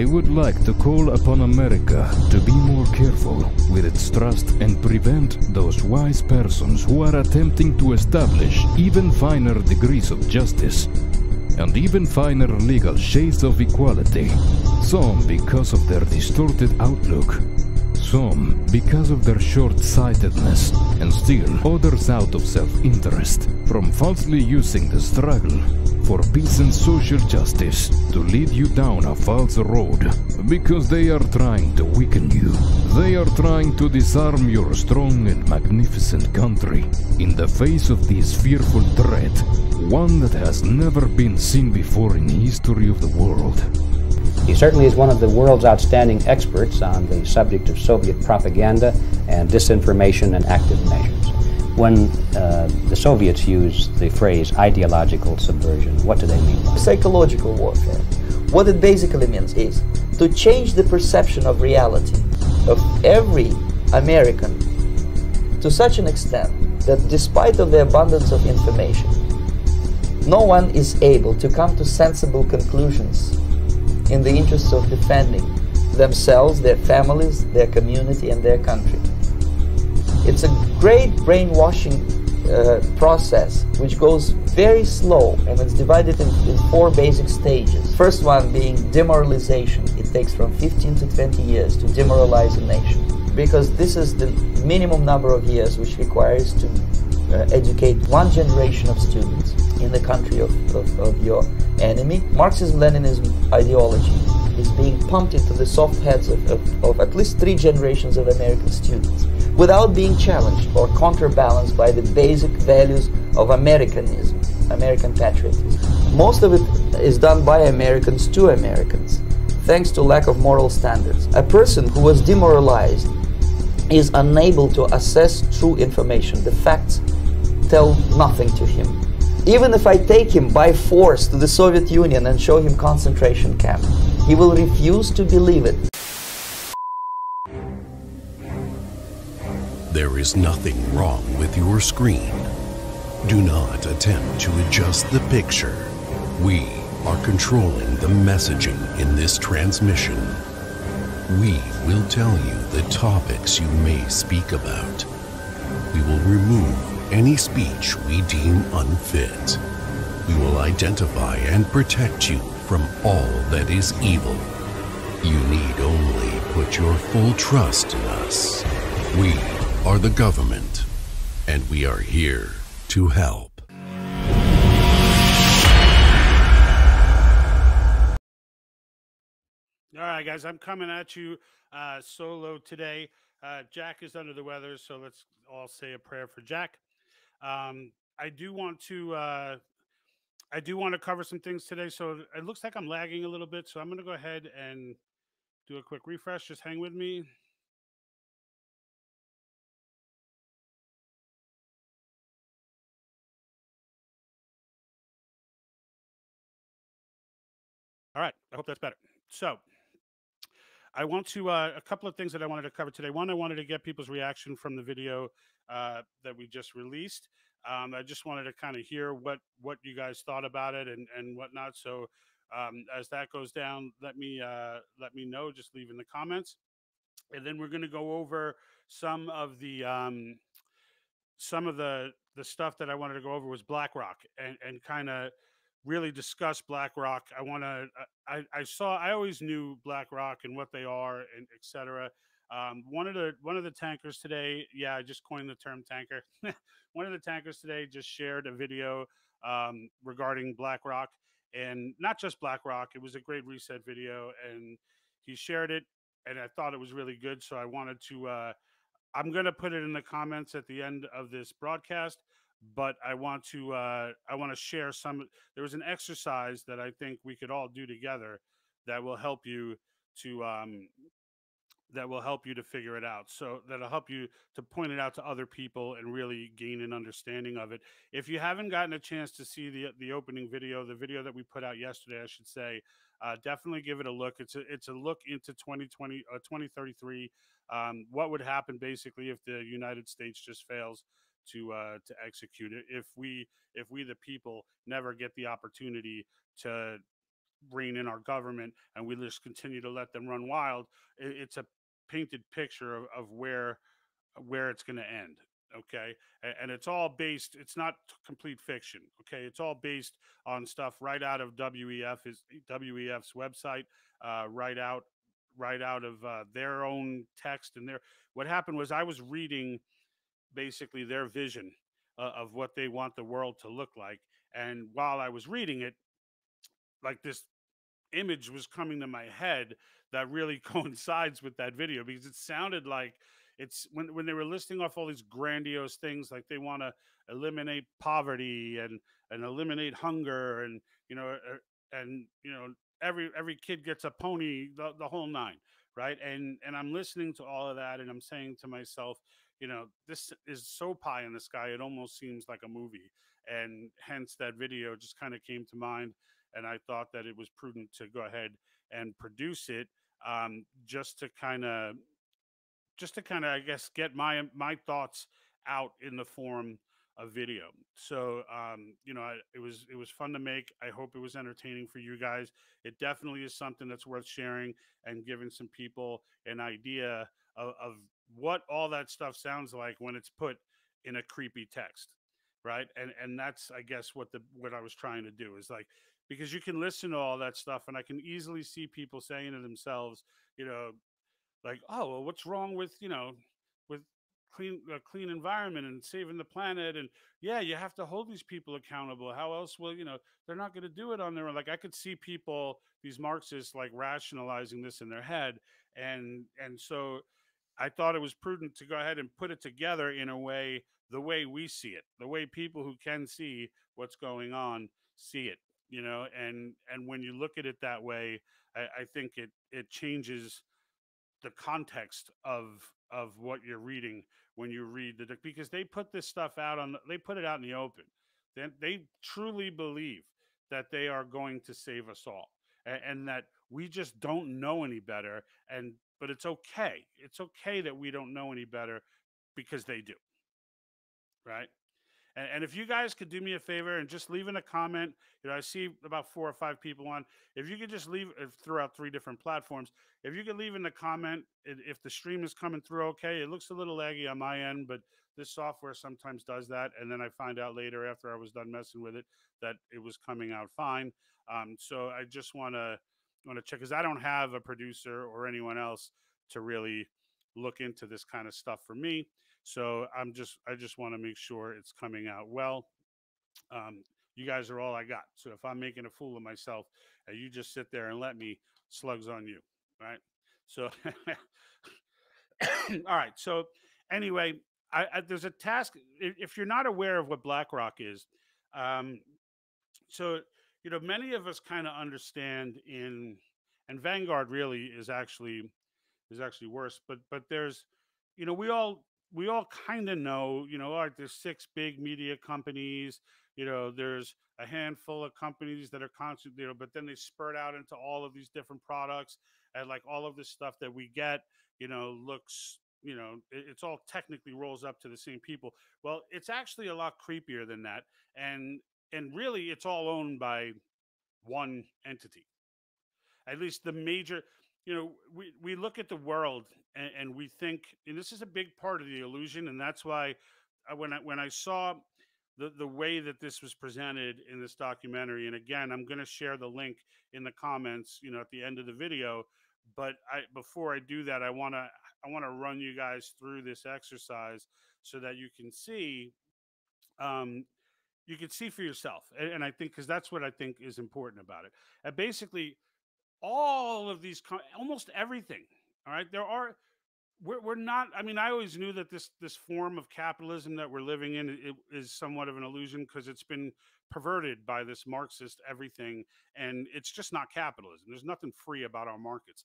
I would like to call upon America to be more careful with its trust and prevent those wise persons who are attempting to establish even finer degrees of justice and even finer legal shades of equality. Some because of their distorted outlook, some because of their short-sightedness, and still others out of self-interest, from falsely using the struggle for peace and social justice to lead you down a false road, because they are trying to weaken you. They are trying to disarm your strong and magnificent country in the face of this fearful threat, one that has never been seen before in the history of the world. He certainly is one of the world's outstanding experts on the subject of Soviet propaganda and disinformation and active measures. When the Soviets use the phrase ideological subversion, what do they mean? Psychological warfare. What it basically means is to change the perception of reality of every American to such an extent that despite of the abundance of information, no one is able to come to sensible conclusions in the interests of defending themselves, their families, their community, and their country. It's a great brainwashing process which goes very slow, and it's divided in 4 basic stages. First one being demoralization. It takes from 15 to 20 years to demoralize a nation, because this is the minimum number of years which requires to educate one generation of students in the country of your enemy. Marxism-Leninism ideology is being pumped into the soft heads of at least 3 generations of American students without being challenged or counterbalanced by the basic values of Americanism, American patriotism. Most of it is done by Americans to Americans, thanks to lack of moral standards. A person who was demoralized is unable to assess true information. The facts tell nothing to him. Even if I take him by force to the Soviet Union and show him concentration camp, he will refuse to believe it. There is nothing wrong with your screen. Do not attempt to adjust the picture. We are controlling the messaging in this transmission. We will tell you the topics you may speak about. We will remove any speech we deem unfit. We will identify and protect you from all that is evil. You need only put your full trust in us. We are the government, and we are here to help. All right, guys, I'm coming at you solo today. Jack is under the weather, so let's all say a prayer for Jack. I do want to cover some things today, so it looks like I'm lagging a little bit, so I'm going to go ahead and do a quick refresh. Just hang with me. All right, I hope that's better. So I want to a couple of things that I wanted to cover today. One, I wanted to get people's reaction from the video that we just released. I just wanted to kind of hear what you guys thought about it and whatnot. So as that goes down, let me know. Just leave in the comments, and then we're going to go over some of the stuff that I wanted to go over was BlackRock and kind of really discuss BlackRock. I always knew BlackRock and what they are and etc. One of the tankers today, yeah, I just coined the term tanker. One of the tankers today just shared a video regarding BlackRock, and not just BlackRock. It was a great reset video, and he shared it, and I thought it was really good. So I wanted to. I'm going to put it in the comments at the end of this broadcast, but I want to share some. There was an exercise that I think we could all do together that will help you to figure it out. So that'll help you to point it out to other people and really gain an understanding of it. If you haven't gotten a chance to see the opening video, the video that we put out yesterday, I should say, definitely give it a look. It's a look into 2033. What would happen basically if the United States just fails to execute it? If we the people never get the opportunity to rein in our government and we just continue to let them run wild, it's a painted picture of where it's going to end. Okay, and it's all based. It's not complete fiction. Okay, it's all based on stuff right out of WEF's website, right out of their own text and their. What happened was I was reading basically their vision of what they want the world to look like, and while I was reading it, like this image was coming to my head that really coincides with that video because it sounded like it's when they were listing off all these grandiose things like they want to eliminate poverty and eliminate hunger and every kid gets a pony, the whole nine, right? And I'm listening to all of that and I'm saying to myself, this is so pie in the sky it almost seems like a movie, and hence that video just kind of came to mind, and I thought that it was prudent to go ahead and produce it, just to kind of I guess get my thoughts out in the form of video. So it was fun to make. I hope it was entertaining for you guys. It definitely is something that's worth sharing and giving some people an idea of what all that stuff sounds like when it's put in a creepy text, right? And that's, I guess, what I was trying to do is like, because you can listen to all that stuff and I can easily see people saying to themselves, you know, like, oh, well, what's wrong with with clean environment and saving the planet? And yeah, you have to hold these people accountable. How else will they're not going to do it on their own? Like I could see people, these Marxists, like rationalizing this in their head, and so I thought it was prudent to go ahead and put it together in a way, the way we see it, the way people who can see what's going on see it, and when you look at it that way, I think it changes the context of what you're reading when you read because they put this stuff out they put it out in the open. They truly believe that they are going to save us all, and that we just don't know any better. But it's okay. It's okay that we don't know any better because they do, right? And if you guys could do me a favor and just leave in a comment, I see about 4 or 5 people on. If you could just leave throughout 3 different platforms, if you could leave in the comment if the stream is coming through okay. It looks a little laggy on my end, but this software sometimes does that. And then I find out later after I was done messing with it that it was coming out fine. So I just want to check because I don't have a producer or anyone else to really look into this kind of stuff for me. So I just want to make sure it's coming out well. You guys are all I got. So if I'm making a fool of myself, you just sit there and let me, slugs on you, right? So, all right. So anyway, there's a task. If you're not aware of what BlackRock is, um, so many of us kind of understand and Vanguard really is actually worse. But there's, we all kind of know, like there's 6 big media companies. There's a handful of companies that are constant, but then they spurt out into all of these different products, and like all of this stuff that we get, looks, it's all technically rolls up to the same people. Well, it's actually a lot creepier than that, and really, it's all owned by one entity. At least the major, we look at the world and we think, and this is a big part of the illusion, and that's why when I saw the way that this was presented in this documentary, and again, I'm going to share the link in the comments, at the end of the video. But before I do that, I want to run you guys through this exercise so that um, you can see for yourself, and I think because that's what I think is important about it. And basically, all of these almost everything, all right, we're not, I mean, I always knew that this form of capitalism that we're living in it is somewhat of an illusion because it's been perverted by this Marxist everything, and it's just not capitalism. There's nothing free about our markets,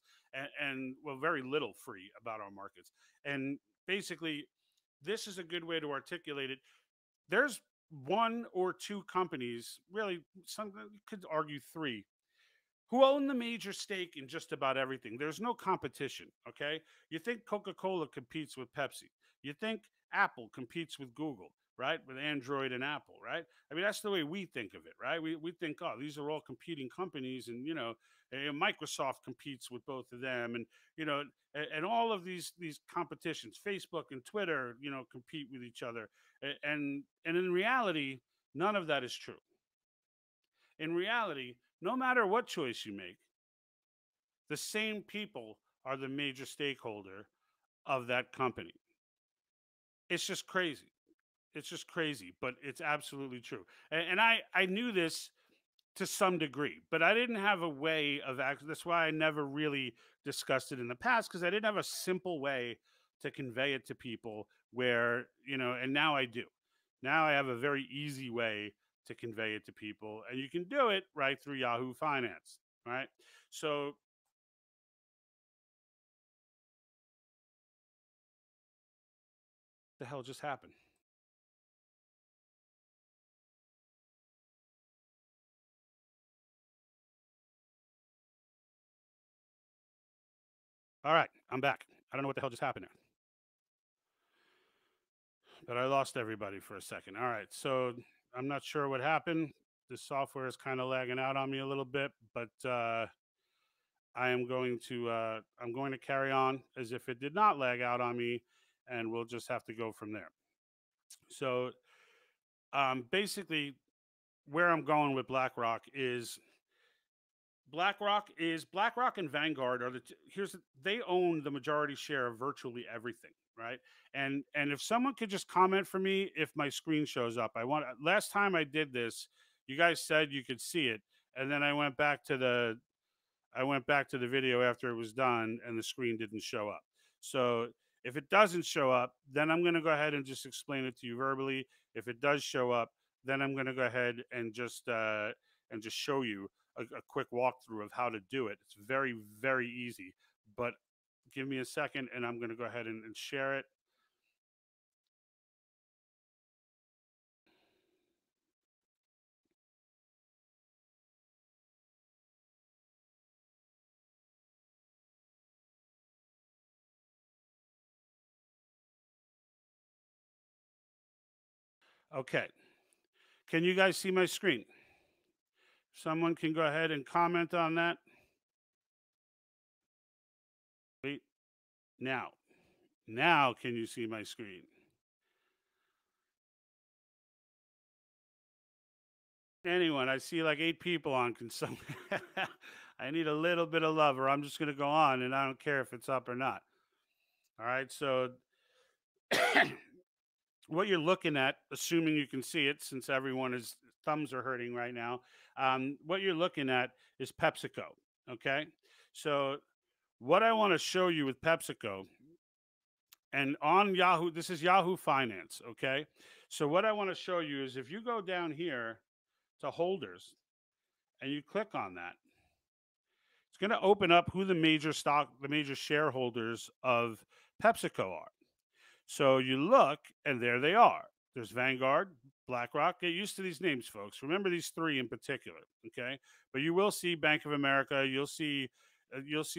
and well, very little free about our markets. And basically, this is a good way to articulate it. There's 1 or 2 companies, really, some you could argue 3, who own the major stake in just about everything. There's no competition, okay? You think Coca-Cola competes with Pepsi. You think Apple competes with Google. right? With Android and Apple, right? I mean, that's the way we think of it, right? We think, oh, these are all competing companies, and Microsoft competes with both of them, and and all of these competitions, Facebook and Twitter, compete with each other, and in reality, none of that is true. In reality, no matter what choice you make, the same people are the major stakeholder of that company. It's just crazy. It's just crazy, but it's absolutely true. And I knew this to some degree, but I didn't have a way of act. That's why I never really discussed it in the past, because I didn't have a simple way to convey it to people. Where and now I do. Now I have a very easy way to convey it to people, and you can do it right through Yahoo Finance, right? So the hell just happened? All right, I'm back. I don't know what the hell just happened there, but I lost everybody for a second. All right, so I'm not sure what happened. The software is kind of lagging out on me a little bit, but I'm going to carry on as if it did not lag out on me, and we'll just have to go from there. So basically, where I'm going with BlackRock and Vanguard are they own the majority share of virtually everything, right? And if someone could just comment for me if my screen shows up. Last time I did this, you guys said you could see it, and then I went back to the video after it was done, and the screen didn't show up. So if it doesn't show up, then I'm going to go ahead and just explain it to you verbally. If it does show up, then I'm going to go ahead and just show you a quick walkthrough of how to do it. It's very, very easy. But give me a second, and I'm going to go ahead and share it. Okay. Can you guys see my screen? Someone can go ahead and comment on that. Wait. Now. Now can you see my screen? Anyone? I see like 8 people on. Can some I need a little bit of love, or I'm just going to go on, and I don't care if it's up or not. All right. So what you're looking at, assuming you can see it, since everyone's thumbs are hurting right now, what you're looking at is PepsiCo. Okay. So what I want to show you with PepsiCo, and on Yahoo, this is Yahoo Finance. Okay. So what I want to show you is, if you go down here to holders and you click on that, it's going to open up who the major shareholders of PepsiCo are. So you look, and there they are. There's Vanguard, BlackRock. Get used to these names, folks. Remember these 3 in particular, okay? But you will see Bank of America. You'll see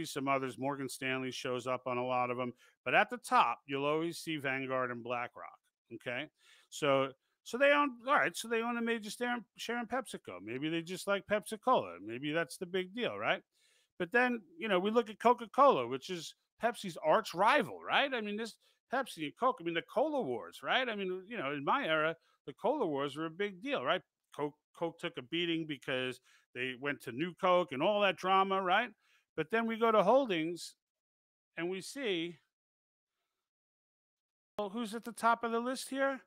some others. Morgan Stanley shows up on a lot of them. But at the top, you'll always see Vanguard and BlackRock, okay? So they own, all right, so they own a major share in PepsiCo. Maybe they just like Pepsi Cola. Maybe that's the big deal, right? But then, we look at Coca-Cola, which is Pepsi's arch rival, right? I mean, this Pepsi and Coke, I mean, the Cola Wars, right? I mean, in my era, the Cola Wars were a big deal, right? Coke took a beating because they went to New Coke and all that drama, right? But then we go to holdings and we see, well, who's at the top of the list here?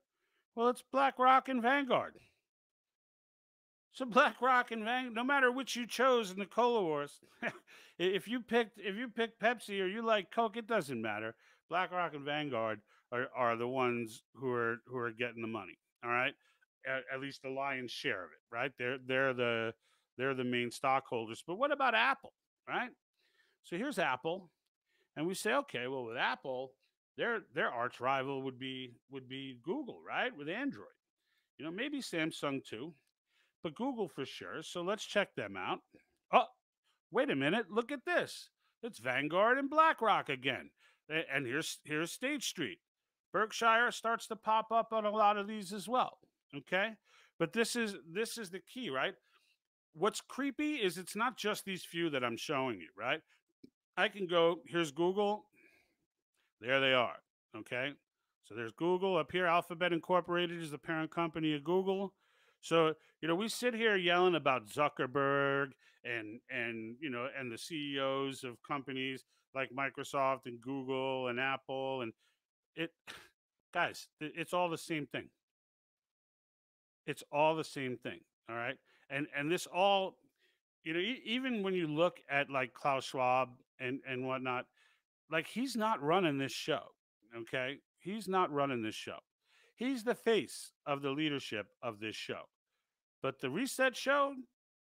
Well, it's BlackRock and Vanguard. So BlackRock and Vanguard, no matter which you chose in the Cola Wars, if you picked Pepsi or you like Coke, it doesn't matter. BlackRock and Vanguard are the ones who are getting the money. All right, at least the lion's share of it. Right? They're the main stockholders. But what about Apple? Right? So here's Apple, and we say, okay, well, with Apple, their arch rival would be Google, right? With Android, maybe Samsung too, but Google for sure. So let's check them out. Oh, wait a minute. Look at this. It's Vanguard and BlackRock again. And here's State Street. Berkshire starts to pop up on a lot of these as well. Okay, but this is the key, right? What's creepy is it's not just these few that I'm showing you, right? I can go, here's Google, there they are. Okay, so there's Google up here. Alphabet Incorporated is the parent company of Google. So we sit here yelling about Zuckerberg and the CEOs of companies like Microsoft and Google and Apple, and it guys, it's all the same thing. It's all the same thing. All right. And this all, even when you look at like Klaus Schwab and whatnot, like he's not running this show. Okay. He's not running this show. He's the face of the leadership of this show. But the reset show,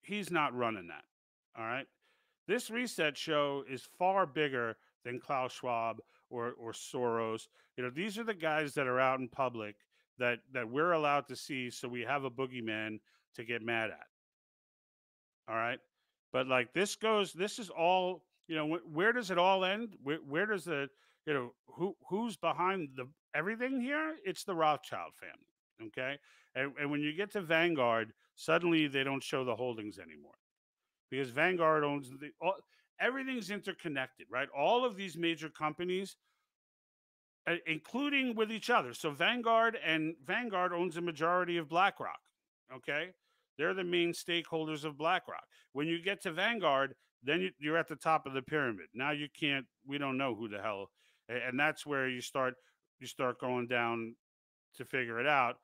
he's not running that. All right. This reset show is far bigger than Klaus Schwab or Soros. These are the guys that are out in public that we're allowed to see, so we have a boogeyman to get mad at. All right, but like this is all. Where does it all end? Where does the who's behind the everything here? It's the Rothschild family. Okay, and when you get to Vanguard, suddenly they don't show the holdings anymore because Vanguard owns everything's interconnected, right? All of these major companies, including with each other. So Vanguard owns a majority of BlackRock. Okay, they're the main stakeholders of BlackRock. When you get to Vanguard, then you're at the top of the pyramid. Now you can't. We don't know who the hell, and that's where you start going down to figure it out.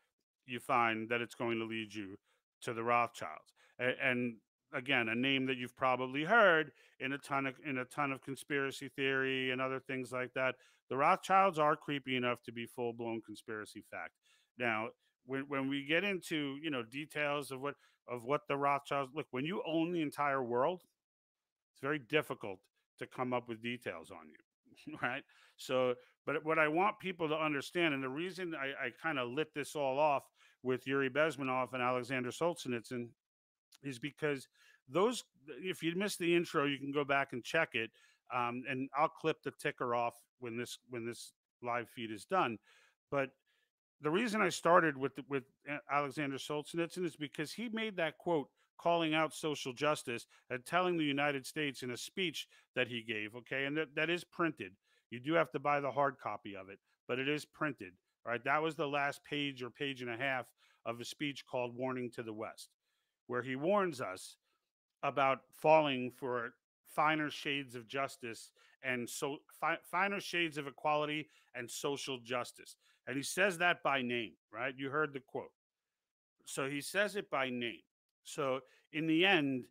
You find that it's going to lead you to the Rothschilds, and again, a name that you've probably heard in a ton of conspiracy theory and other things like that. The Rothschilds are creepy enough to be full blown conspiracy fact. Now, when we get into details of what the Rothschilds look, when you own the entire world, it's very difficult to come up with details on you, right? So, but what I want people to understand, and the reason I kind of lit this all off with Yuri Bezmenov and Alexander Solzhenitsyn is because those, if you missed the intro, you can go back and check it, and I'll clip the ticker off when this live feed is done. But the reason I started with Alexander Solzhenitsyn is because he made that quote calling out social justice and telling the United States in a speech that he gave. Okay, and that is printed. You do have to buy the hard copy of it, but it is printed. All right, that was the last page or page and a half of a speech called "Warning to the West," where he warns us about falling for finer shades of justice and finer shades of equality and social justice. And he says that by name, right? You heard the quote. So he says it by name. So in the end,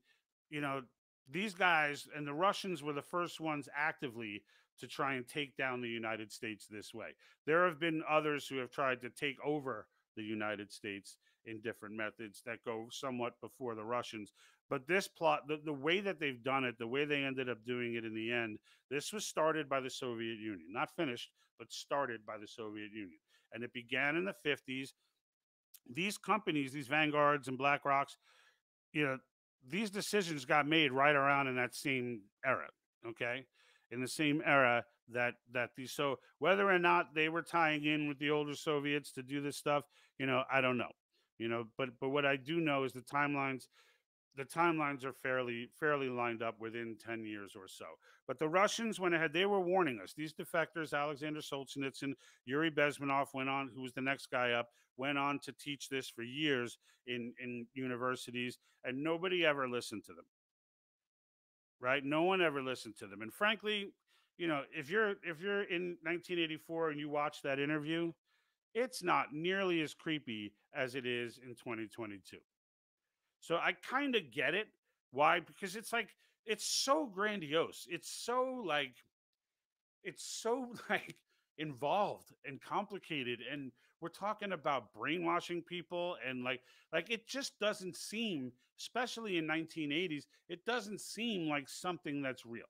you know, these guys and the Russians were the first ones actively to try and take down the United States this way. There have been others who have tried to take over the United States in different methods that go somewhat before the Russians. But this plot, the way that they've done it, the way they ended up doing it in the end, this was started by the Soviet Union, not finished, but started by the Soviet Union. And it began in the 50s. These companies, these Vanguards and BlackRocks, you know, these decisions got made right around in that same era, okay? In the same era that these, so whether or not they were tying in with the older Soviets to do this stuff, I don't know. But what I do know is the timelines are fairly lined up within 10 years or so. But the Russians went ahead. They were warning us. These defectors, Alexander Solzhenitsyn, Yuri Bezmenov went on, who was the next guy up, went on to teach this for years in universities, and nobody ever listened to them. Right? No one ever listened to them. And frankly, if you're in 1984 and you watch that interview, it's not nearly as creepy as it is in 2022. So I kind of get it. Why? Because it's so grandiose. It's so involved and complicated, and we're talking about brainwashing people, and like it just doesn't seem, especially in 1980s, it doesn't seem like something that's real.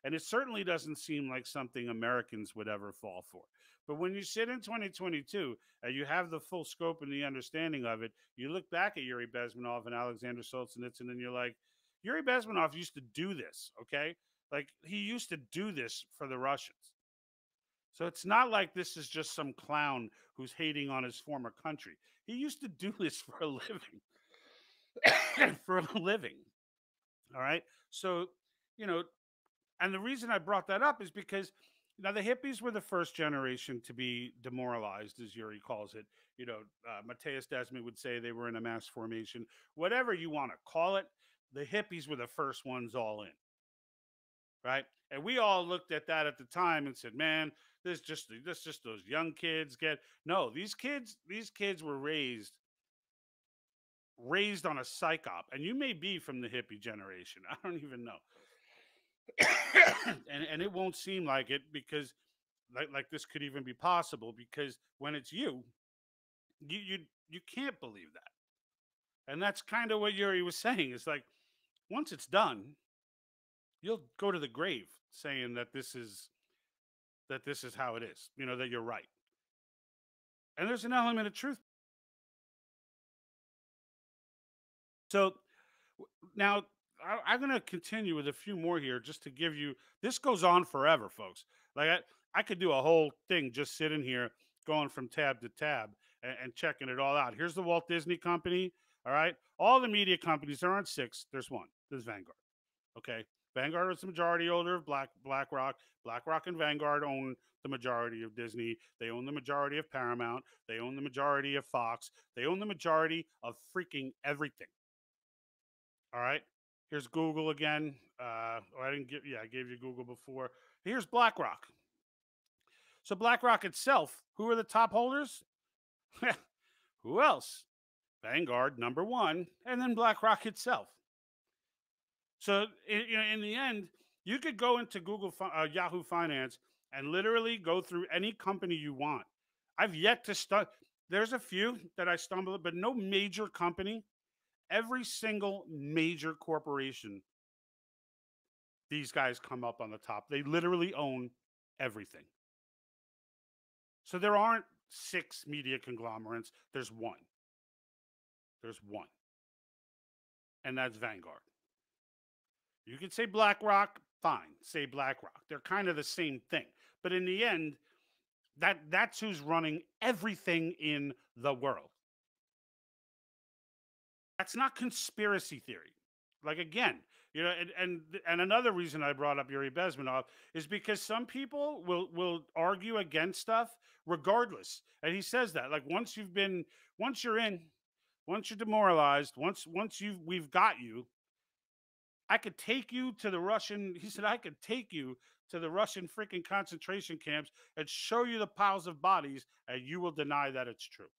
And it certainly doesn't seem like something Americans would ever fall for. But when you sit in 2022 and you have the full scope and the understanding of it, you look back at Yuri Bezmenov and Alexander Solzhenitsyn and you're like, Yuri Bezmenov used to do this, okay? Like he used to do this for the Russians. So it's not like this is just some clown who's hating on his former country. He used to do this for a living. For a living. All right. So, you know, and the reason I brought that up is because now the hippies were the first generation to be demoralized, as Yuri calls it. Matthias Desmond would say they were in a mass formation. Whatever you want to call it, the hippies were the first ones all in, right? And we all looked at that at the time and said, "Man, this just those young kids get no. These kids were raised on a psyop, and you may be from the hippie generation. I don't even know." and it won't seem like it because like this could even be possible because when it's you can't believe that. And that's kind of what Yuri was saying. It's like once it's done, you'll go to the grave saying that this is how it is, that you're right. And there's an element of truth. So now I'm going to continue with a few more here just to give you, this goes on forever, folks. Like I could do a whole thing just sitting here going from tab to tab and checking it all out. Here's the Walt Disney Company. All right. All the media companies, there aren't six. There's one. There's Vanguard. Okay. Vanguard is the majority owner of BlackRock. BlackRock and Vanguard own the majority of Disney. They own the majority of Paramount. They own the majority of Fox. They own the majority of freaking everything. All right. Here's Google again. I gave you Google before. Here's BlackRock. So BlackRock itself, who are the top holders? Who else? Vanguard, number one, and then BlackRock itself. So in the end, you could go into Yahoo Finance and literally go through any company you want. I've yet to start. There's a few that I stumbled, but no major company. Every single major corporation, these guys come up on the top. They literally own everything. So there aren't six media conglomerates. There's one. There's one. And that's Vanguard. You could say BlackRock, fine. Say BlackRock. They're kind of the same thing. But in the end, that's who's running everything in the world. That's not conspiracy theory. Like again, and another reason I brought up Yuri Bezmenov is because some people will argue against stuff regardless. And he says that like once you're demoralized, once we've got you, I could take you to the Russian, he said, I could take you to the Russian freaking concentration camps and show you the piles of bodies and you will deny that it's true.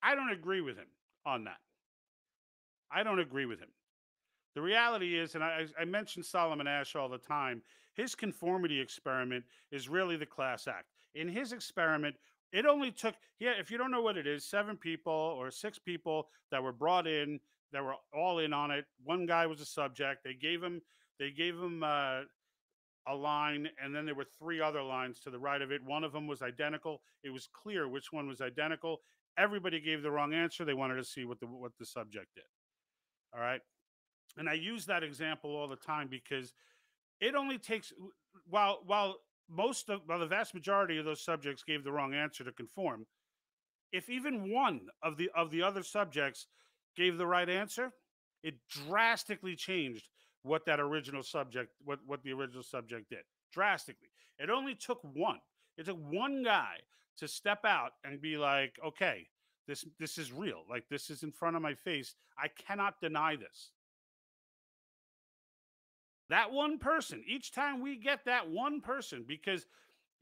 I don't agree with him on that. I don't agree with him. The reality is, and I mention Solomon Asch all the time, his conformity experiment is really the class act. In his experiment, it only took, if you don't know what it is, 7 people or 6 people that were brought in, that were all in on it. One guy was a subject. They gave him a line, and then there were 3 other lines to the right of it. One of them was identical. It was clear which one was identical. Everybody gave the wrong answer. They wanted to see what the subject did. All right. And I use that example all the time because it only takes while the vast majority of those subjects gave the wrong answer to conform. If even one of the other subjects gave the right answer, it drastically changed what the original subject did. Drastically. It only took one. It took one guy to step out and be like, okay, this is real. Like this is in front of my face. I cannot deny this. That one person, each time we get that one person, because,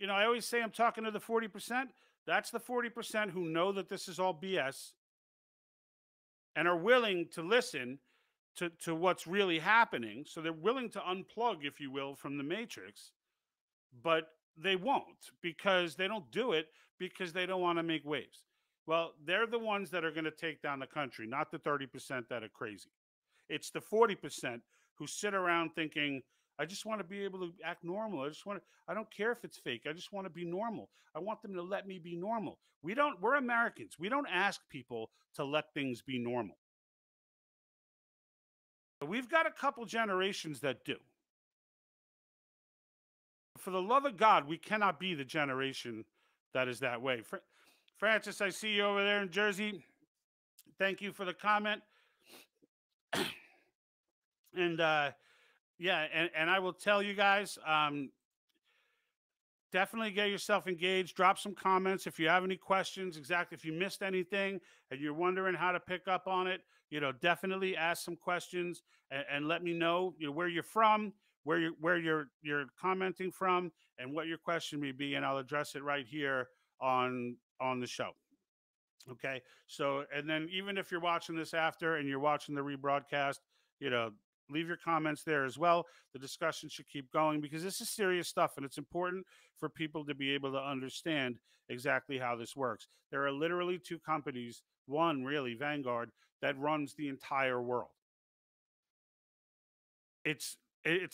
I always say I'm talking to the 40%. That's the 40% who know that this is all BS and are willing to listen to what's really happening. So they're willing to unplug, if you will, from the matrix, but they won't because they don't do it because they don't want to make waves. Well, they're the ones that are going to take down the country, not the 30% that are crazy. It's the 40% who sit around thinking, I just want to be able to act normal. I don't care if it's fake. I just want to be normal. I want them to let me be normal. We're Americans. We don't ask people to let things be normal. But we've got a couple generations that do. for the love of God, we cannot be the generation that is that way. Francis, I see you over there in Jersey. Thank you for the comment. And yeah, and I will tell you guys, definitely get yourself engaged. Drop some comments if you have any questions. Exactly, if you missed anything and you're wondering how to pick up on it, definitely ask some questions and let me know, where you're from, where you're commenting from, and what your question may be, and I'll address it right here on the show. Okay. So, and then even if you're watching this after and you're watching the rebroadcast, leave your comments there as well. The discussion should keep going because this is serious stuff and it's important for people to be able to understand exactly how this works. There are literally two companies, one really, Vanguard, that runs the entire world. It's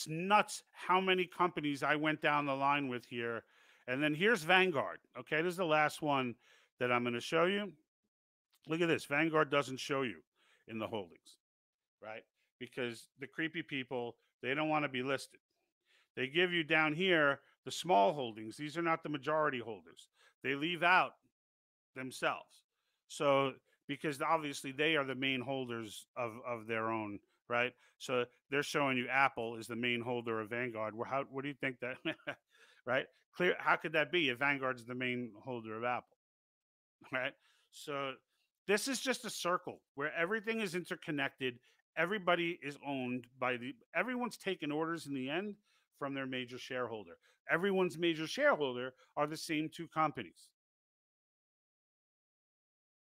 nuts how many companies I went down the line with here. And then here's Vanguard. Okay. This is the last one that I'm going to show you. Look at this. Vanguard doesn't show you in the holdings, right? Because the creepy people, they don't want to be listed. They give you down here the small holdings. These are not the majority holders. They leave out themselves. So, because obviously they are the main holders of their own, right? So they're showing you Apple is the main holder of Vanguard. What do you think that, right? Clear. How could that be if Vanguard's the main holder of Apple, right? So this is just a circle where everything is interconnected. Everybody is owned by everyone's taking orders in the end from their major shareholder. Everyone's major shareholder are the same two companies.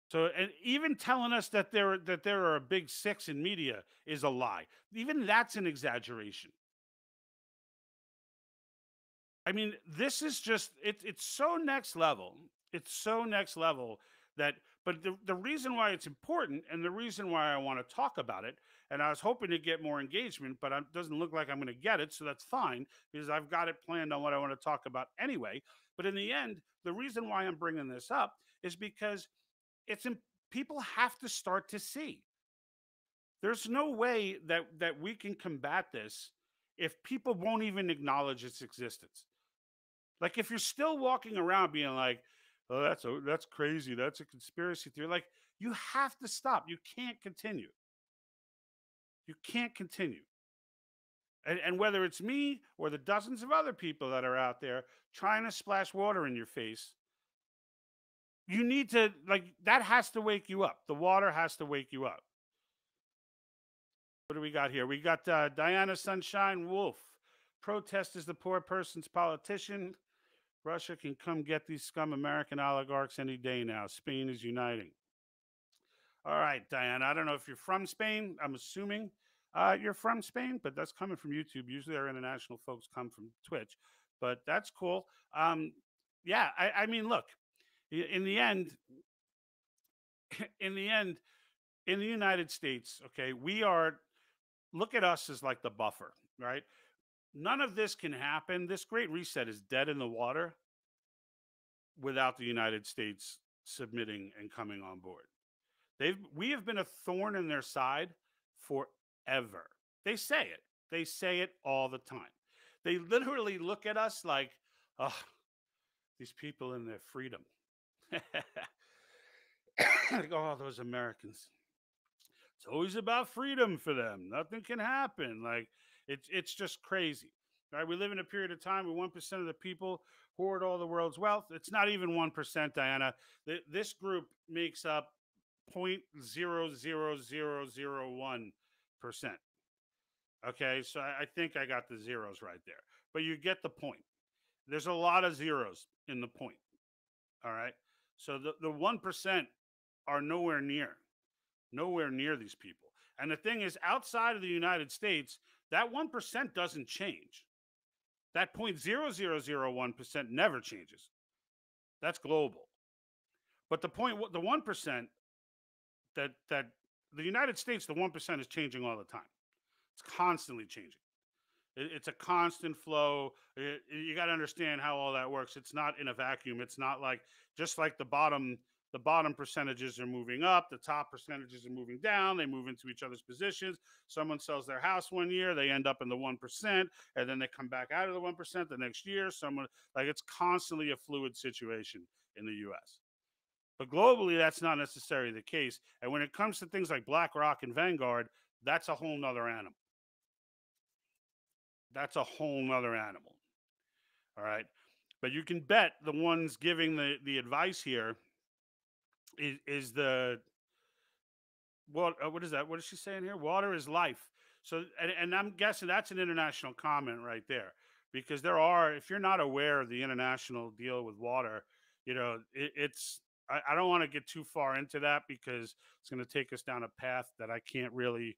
So, and even telling us that there are a big six in media is a lie. Even that's an exaggeration. I mean, this is just, it's so next level. It's so next level that, but the reason why it's important and the reason why I want to talk about it, and I was hoping to get more engagement, but it doesn't look like I'm going to get it. So that's fine because I've got it planned on what I want to talk about anyway. But in the end, the reason why I'm bringing this up is because people have to start to see. There's no way that we can combat this if people won't even acknowledge its existence. Like if you're still walking around being like, "Oh, that's crazy. That's a conspiracy theory." Like you have to stop. You can't continue. You can't continue. And whether it's me or the dozens of other people that are out there trying to splash water in your face, you need to, that has to wake you up. The water has to wake you up. What do we got here? We got Diana Sunshine Wolf. Protest is the poor person's politician. Russia can come get these scum American oligarchs any day now. Spain is uniting. All right, Diana. I don't know if you're from Spain. I'm assuming you're from Spain, but that's coming from YouTube. Usually our international folks come from Twitch, but that's cool. Yeah, I mean, look, in the end, in the United States, okay, look at us as like the buffer, right? None of this can happen. This great reset is dead in the water without the United States submitting and coming on board. We have been a thorn in their side forever. They say it. They say it all the time. They literally look at us like, oh, these people in their freedom. Like, oh, those Americans. It's always about freedom for them. Nothing can happen. Like, it's just crazy. Right? We live in a period of time where 1% of the people hoard all the world's wealth. It's not even 1%, Diana. This group makes up 0.00001%. Okay, so I think I got the zeros right there. But you get the point. There's a lot of zeros in the point. All right. So the 1% are nowhere near these people. And the thing is, outside of the United States, that 1% doesn't change. That 0.0001% never changes. That's global. But the 1% that the United States, the 1% is changing all the time. It's constantly changing. It's a constant flow. You got to understand how all that works. It's not in a vacuum. It's not like just like the bottom the bottom percentages are moving up, the top percentages are moving down, they move into each other's positions. Someone sells their house one year, they end up in the 1%, and then they come back out of the 1% the next year. Someone, like, it's constantly a fluid situation in the US. But globally, that's not necessarily the case. And when it comes to things like BlackRock and Vanguard, that's a whole nother animal. That's a whole nother animal. All right. But you can bet the ones giving the advice here is the what is that? What is she saying here? Water is life. So, and I'm guessing that's an international comment right there, because there are, if you're not aware of the international deal with water, it's, I don't want to get too far into that because it's going to take us down a path that I can't really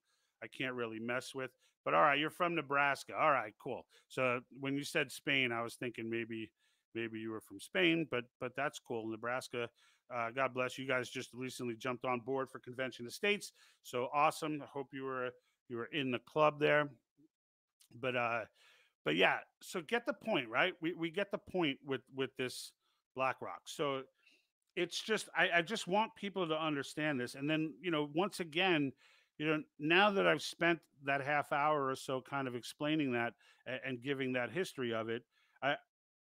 mess with. But all right, you're from Nebraska. All right, cool. So when you said Spain, I was thinking maybe you were from Spain, but that's cool. Nebraska, God bless you guys. Just recently jumped on board for Convention of States, so awesome. I hope you were in the club there. But yeah, so get the point, right? We get the point with this BlackRock. So it's just, I just want people to understand this. And then, once again, now that I've spent that half hour or so kind of explaining that and giving that history of it,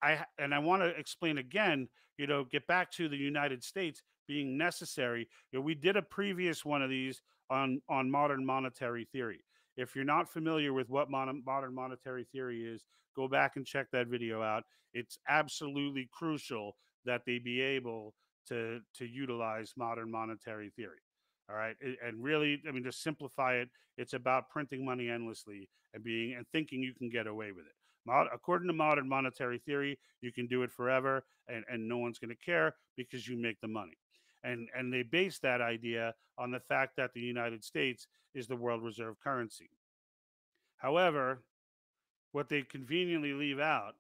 I want to explain again, get back to the United States being necessary. We did a previous one of these on modern monetary theory. If you're not familiar with what modern monetary theory is, go back and check that video out. It's absolutely crucial that they be able to utilize modern monetary theory. All right. And really, I mean, to simplify it, it's about printing money endlessly and thinking you can get away with it. According to modern monetary theory, you can do it forever and no one's going to care because you make the money. And they base that idea on the fact that the United States is the world reserve currency. However, what they conveniently leave out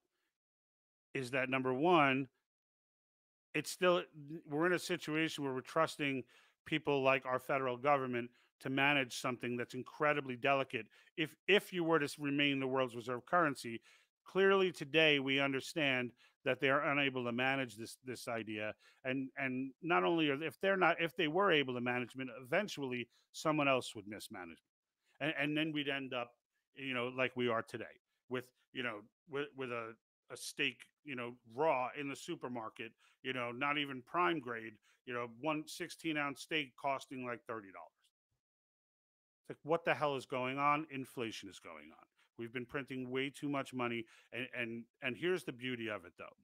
is that, number one, we're in a situation where we're trusting people like our federal government to manage something that's incredibly delicate. If you were to remain the world's reserve currency, clearly today we understand that they are unable to manage this idea. And not only if they were able to manage it, eventually someone else would mismanage it. And then we'd end up, like we are today with a steak, raw in the supermarket, not even prime grade, one 16-ounce steak costing like $30. It's like, what the hell is going on? Inflation is going on. We've been printing way too much money. And here's the beauty of it, though.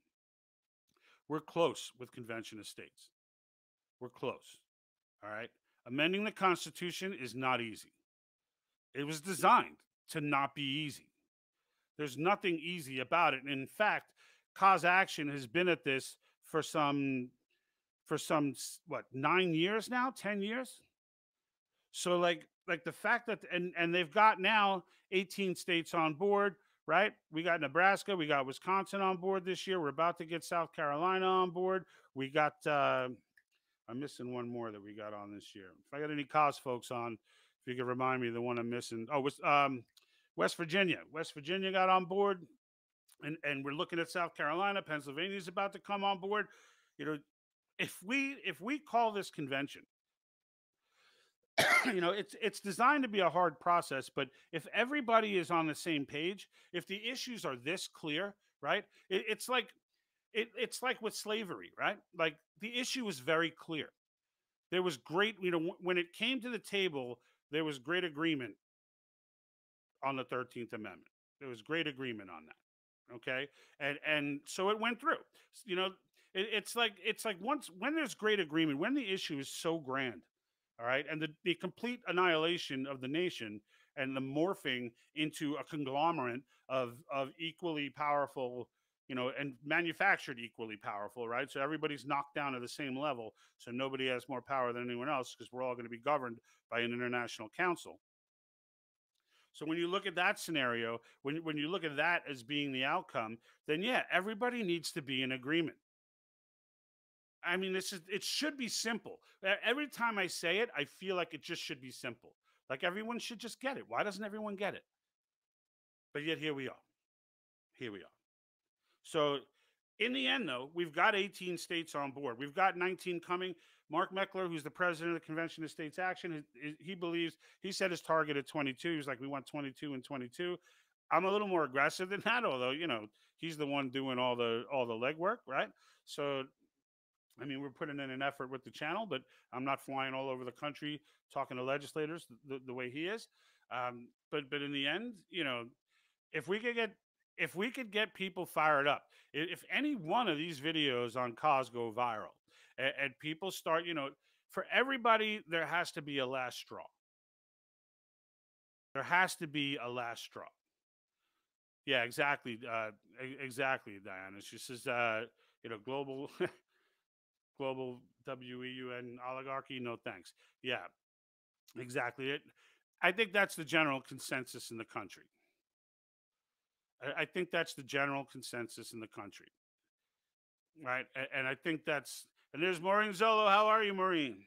We're close with Convention of States. We're close. All right. Amending the Constitution is not easy. It was designed to not be easy. There's nothing easy about it. And in fact, cause action has been at this for some 9 years now, 10 years. So like the fact that and they've got now 18 states on board, right? We got Nebraska, we got Wisconsin on board this year. We're about to get South Carolina on board. We got I'm missing one more that we got on this year. If I got any cause folks on, if you could remind me of the one I'm missing. Oh, West Virginia. West Virginia got on board, and we're looking at South Carolina. Pennsylvania's about to come on board. If we call this convention, it's designed to be a hard process, but if everybody is on the same page, if the issues are this clear, right? It's like with slavery, right? Like the issue was very clear. There was great, when it came to the table, there was great agreement on the 13th Amendment. There was great agreement on that. Okay. And so it went through, it's like when there's great agreement, when the issue is so grand, all right, and the complete annihilation of the nation and the morphing into a conglomerate of equally powerful, and manufactured equally powerful, right? So everybody's knocked down to the same level. So nobody has more power than anyone else because we're all going to be governed by an international council. So when you look at that scenario, when you look at that as being the outcome, then yeah, everybody needs to be in agreement. I mean, it should be simple. Every time I say it, I feel like it just should be simple. Like everyone should just get it. Why doesn't everyone get it? But yet here we are. Here we are. So In the end, though, we've got 18 states on board. We've got 19 coming. Mark Meckler, who's the president of the Convention of States Action, he believes, he set his target at 22. He's like, we want 22 and 22. I'm a little more aggressive than that, although, you know, he's the one doing all the legwork, right? So, I mean, we're putting in an effort with the channel, but I'm not flying all over the country talking to legislators the way he is. But in the end, you know, if we could get people fired up, if any one of these videos on cause go viral, and people start, you know, for everybody, there has to be a last straw. There has to be a last straw. Yeah, exactly. Exactly, Diana. She says, you know, global global WEUN oligarchy. No thanks. Yeah, exactly. I think that's the general consensus in the country. I think that's the general consensus in the country, right? And I think that's. And there's Maureen Zolo. How are you, Maureen?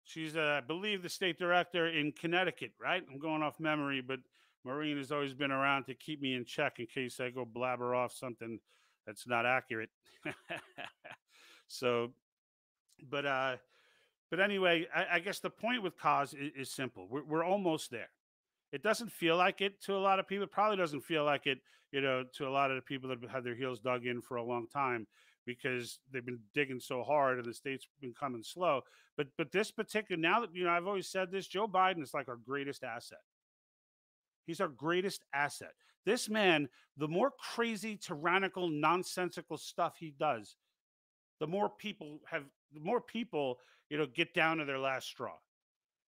She's, I believe, the state director in Connecticut, right? I'm going off memory, but Maureen has always been around to keep me in check in case I go blabber off something that's not accurate. So, but anyway, I guess the point with cause is simple. We're almost there. It doesn't feel like it to a lot of people. It probably doesn't feel like it, you know, to a lot of the people that have had their heels dug in for a long time because they've been digging so hard and the state's been coming slow. But this particular, now that, you know, I've always said this, Joe Biden is like our greatest asset. He's our greatest asset. This man, the more crazy, tyrannical, nonsensical stuff he does, the more people, you know, get down to their last straw.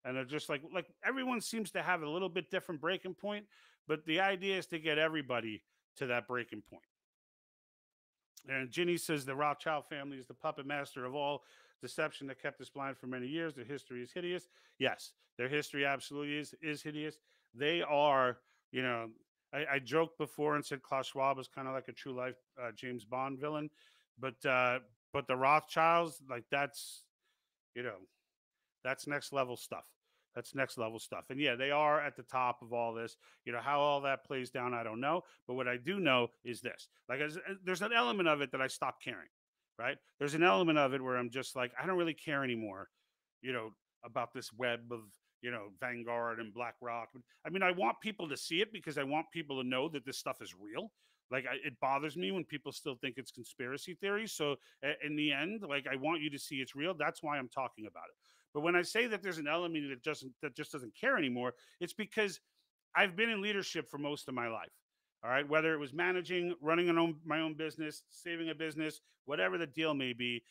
And they're just like everyone seems to have a little bit different breaking point, but the idea is to get everybody to that breaking point. And Ginny says the Rothschild family is the puppet master of all deception that kept us blind for many years. Their history is hideous. Yes, their history absolutely is hideous. They are, you know, I joked before and said Klaus Schwab is kind of like a true life James Bond villain, but the Rothschilds, like that's, you know, that's next level stuff. That's next level stuff. And yeah, they are at the top of all this. You know, how all that plays down, I don't know. But what I do know is this. Like, there's an element of it that I stopped caring, right? There's an element of it where I'm just like, I don't really care anymore, you know, about this web of, you know, Vanguard and BlackRock. I mean, I want people to see it because I want people to know that this stuff is real. Like, it bothers me when people still think it's conspiracy theories. So in the end, like, I want you to see it's real. That's why I'm talking about it. But when I say that there's an element that just doesn't care anymore, it's because I've been in leadership for most of my life. All right, whether it was managing, running my own business, saving a business, whatever the deal may be,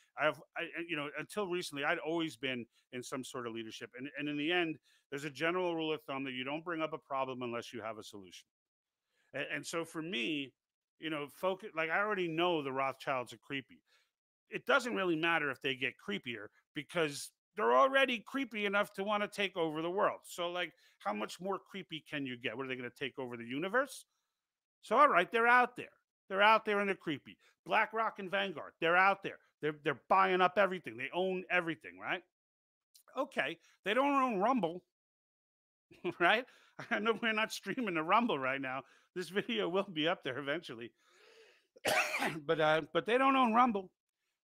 you know, until recently, I'd always been in some sort of leadership. And in the end, there's a general rule of thumb that you don't bring up a problem unless you have a solution. And so for me, you know, focus, like I already know the Rothschilds are creepy. It doesn't really matter if they get creepier because they're already creepy enough to want to take over the world. So, like, how much more creepy can you get? What are they going to take over the universe? So, all right, they're out there. They're out there and they're creepy. BlackRock and Vanguard, they're out there. They're buying up everything. They own everything, right? Okay, they don't own Rumble, right? I know we're not streaming the Rumble right now. This video will be up there eventually, but they don't own Rumble.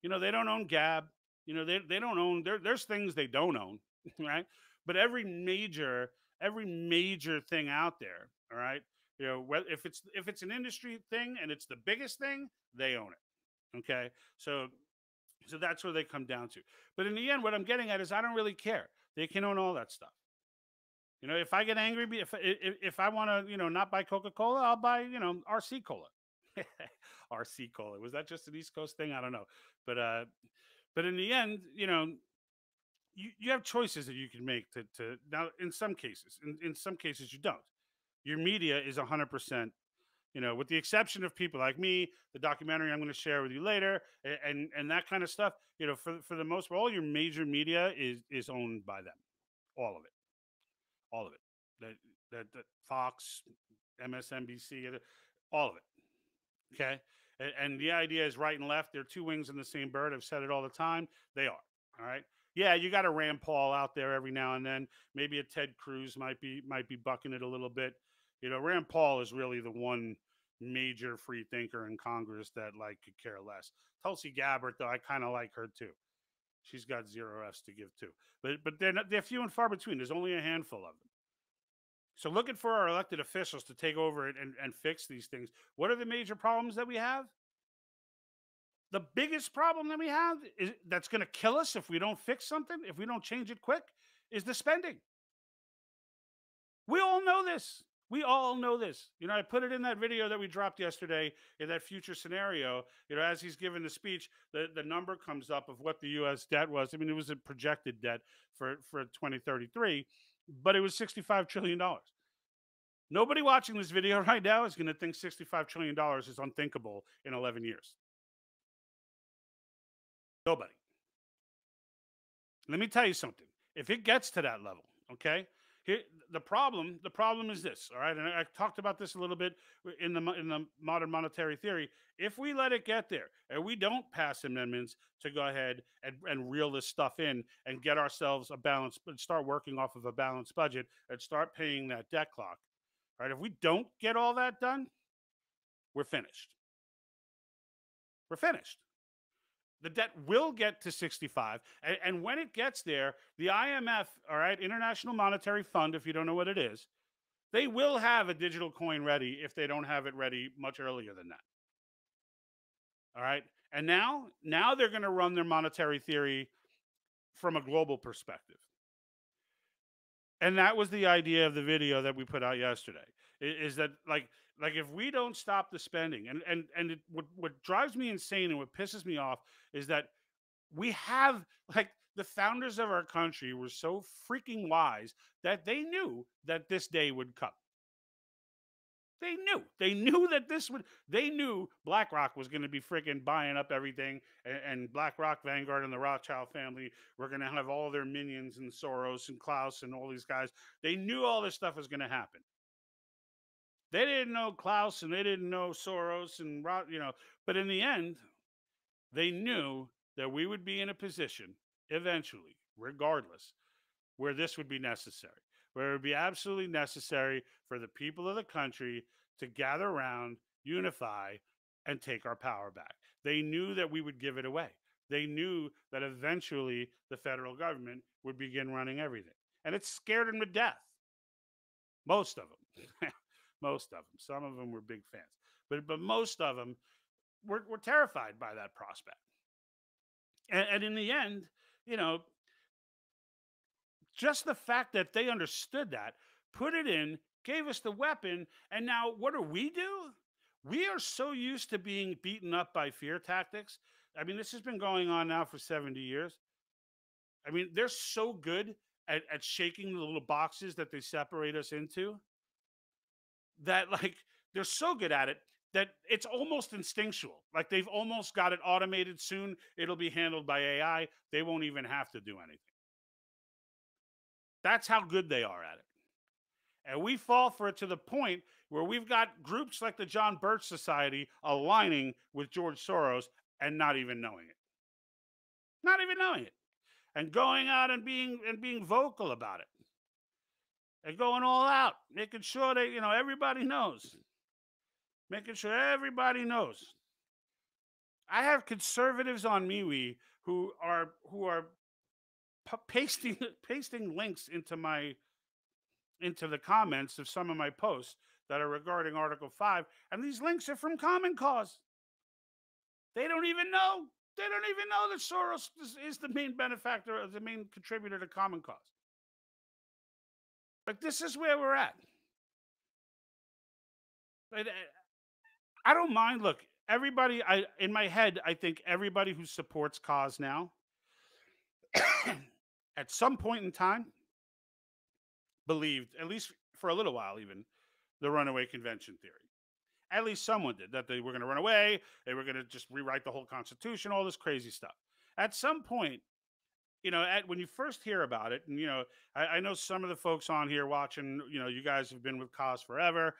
You know, they don't own Gab. You know, they don't own, there's things they don't own, right? But every major thing out there, all right, you know, if it's an industry thing and it's the biggest thing, they own it. Okay. So that's where they come down to. But in the end, what I'm getting at is I don't really care. They can own all that stuff. You know, if I get angry, if I want to, you know, not buy Coca-Cola, I'll buy, you know, RC Cola. RC Cola. Was that just an East Coast thing? I don't know. But in the end, you know, you have choices that you can make to now in some cases, in some cases you don't. Your media is 100%, you know, with the exception of people like me, the documentary I'm going to share with you later, and that kind of stuff, you know, for the most part, all your major media is owned by them. All of it. All of it. That Fox, MSNBC, all of it. Okay. And the idea is right and left. They're two wings in the same bird. I've said it all the time. They are. All right. Yeah, you got a Rand Paul out there every now and then. Maybe a Ted Cruz might be bucking it a little bit. You know, Rand Paul is really the one major free thinker in Congress that like could care less. Tulsi Gabbard, though, I kind of like her too. She's got 0 Fs to give too, but they're few and far between. There's only a handful of them. So looking for our elected officials to take over it and fix these things. What are the major problems that we have? The biggest problem that we have is that's going to kill us if we don't fix something, if we don't change it quick, is the spending. We all know this. We all know this. I put it in that video that we dropped yesterday in that future scenario. As he's giving the speech, the number comes up of what the U.S. debt was. I mean, it was a projected debt for 2033, but it was $65 trillion. Nobody watching this video right now is going to think $65 trillion is unthinkable in 11 years. Nobody. Let me tell you something. If it gets to that level, okay, here, the problem is this, all right? And I talked about this a little bit in the modern monetary theory. If we let it get there and we don't pass amendments to go ahead and reel this stuff in and get ourselves a balance, but start working off of a balanced budget and start paying that debt clock, right? If we don't get all that done, we're finished. We're finished. The debt will get to 65. And when it gets there, the IMF, all right, International Monetary Fund, if you don't know what it is, they will have a digital coin ready if they don't have it ready much earlier than that. All right. And now they're going to run their monetary theory from a global perspective. And that was the idea of the video that we put out yesterday, is that like if we don't stop the spending, and what drives me insane and what pisses me off is that we have, like, the founders of our country were so freaking wise that they knew that this day would come. They knew that they knew BlackRock was going to be freaking buying up everything, and BlackRock, Vanguard, and the Rothschild family were going to have all their minions, and Soros and Klaus and all these guys. They knew all this stuff was going to happen. They didn't know Klaus and they didn't know Soros and but in the end, they knew that we would be in a position eventually, regardless, where this would be necessary, where it would be absolutely necessary for the people of the country to gather around, unify, and take our power back. They knew that we would give it away. They knew that eventually the federal government would begin running everything. And it scared them to death. Most of them. Most of them. Some of them were big fans. But most of them were terrified by that prospect. And in the end, just the fact that they understood that, put it in, gave us the weapon, and now what do? We are so used to being beaten up by fear tactics. I mean, this has been going on now for 70 years. I mean, they're so good at shaking the little boxes that they separate us into, that, like, they're so good at it that it's almost instinctual. Like, they've almost got it automated. Soon it'll be handled by AI. They won't even have to do anything. That's how good they are at it. And we fall for it to the point where we've got groups like the John Birch Society aligning with George Soros and not even knowing it. Not even knowing it. And going out and being vocal about it. And going all out, making sure that, everybody knows. Making sure everybody knows. I have conservatives on MeWe who are pasting links into the comments of some of my posts that are regarding Article 5, and these links are from Common Cause. They don't even know. They don't even know that Soros is the main benefactor, the main contributor to Common Cause. But this is where we're at. I don't mind. Look, everybody, in my head, I think everybody who supports cause now, at some point in time, believed, at least for a little while even, the runaway convention theory. At least someone did, that they were going to run away, they were going to just rewrite the whole Constitution, all this crazy stuff. At some point, when you first hear about it, and, I know some of the folks on here watching, you guys have been with cause forever,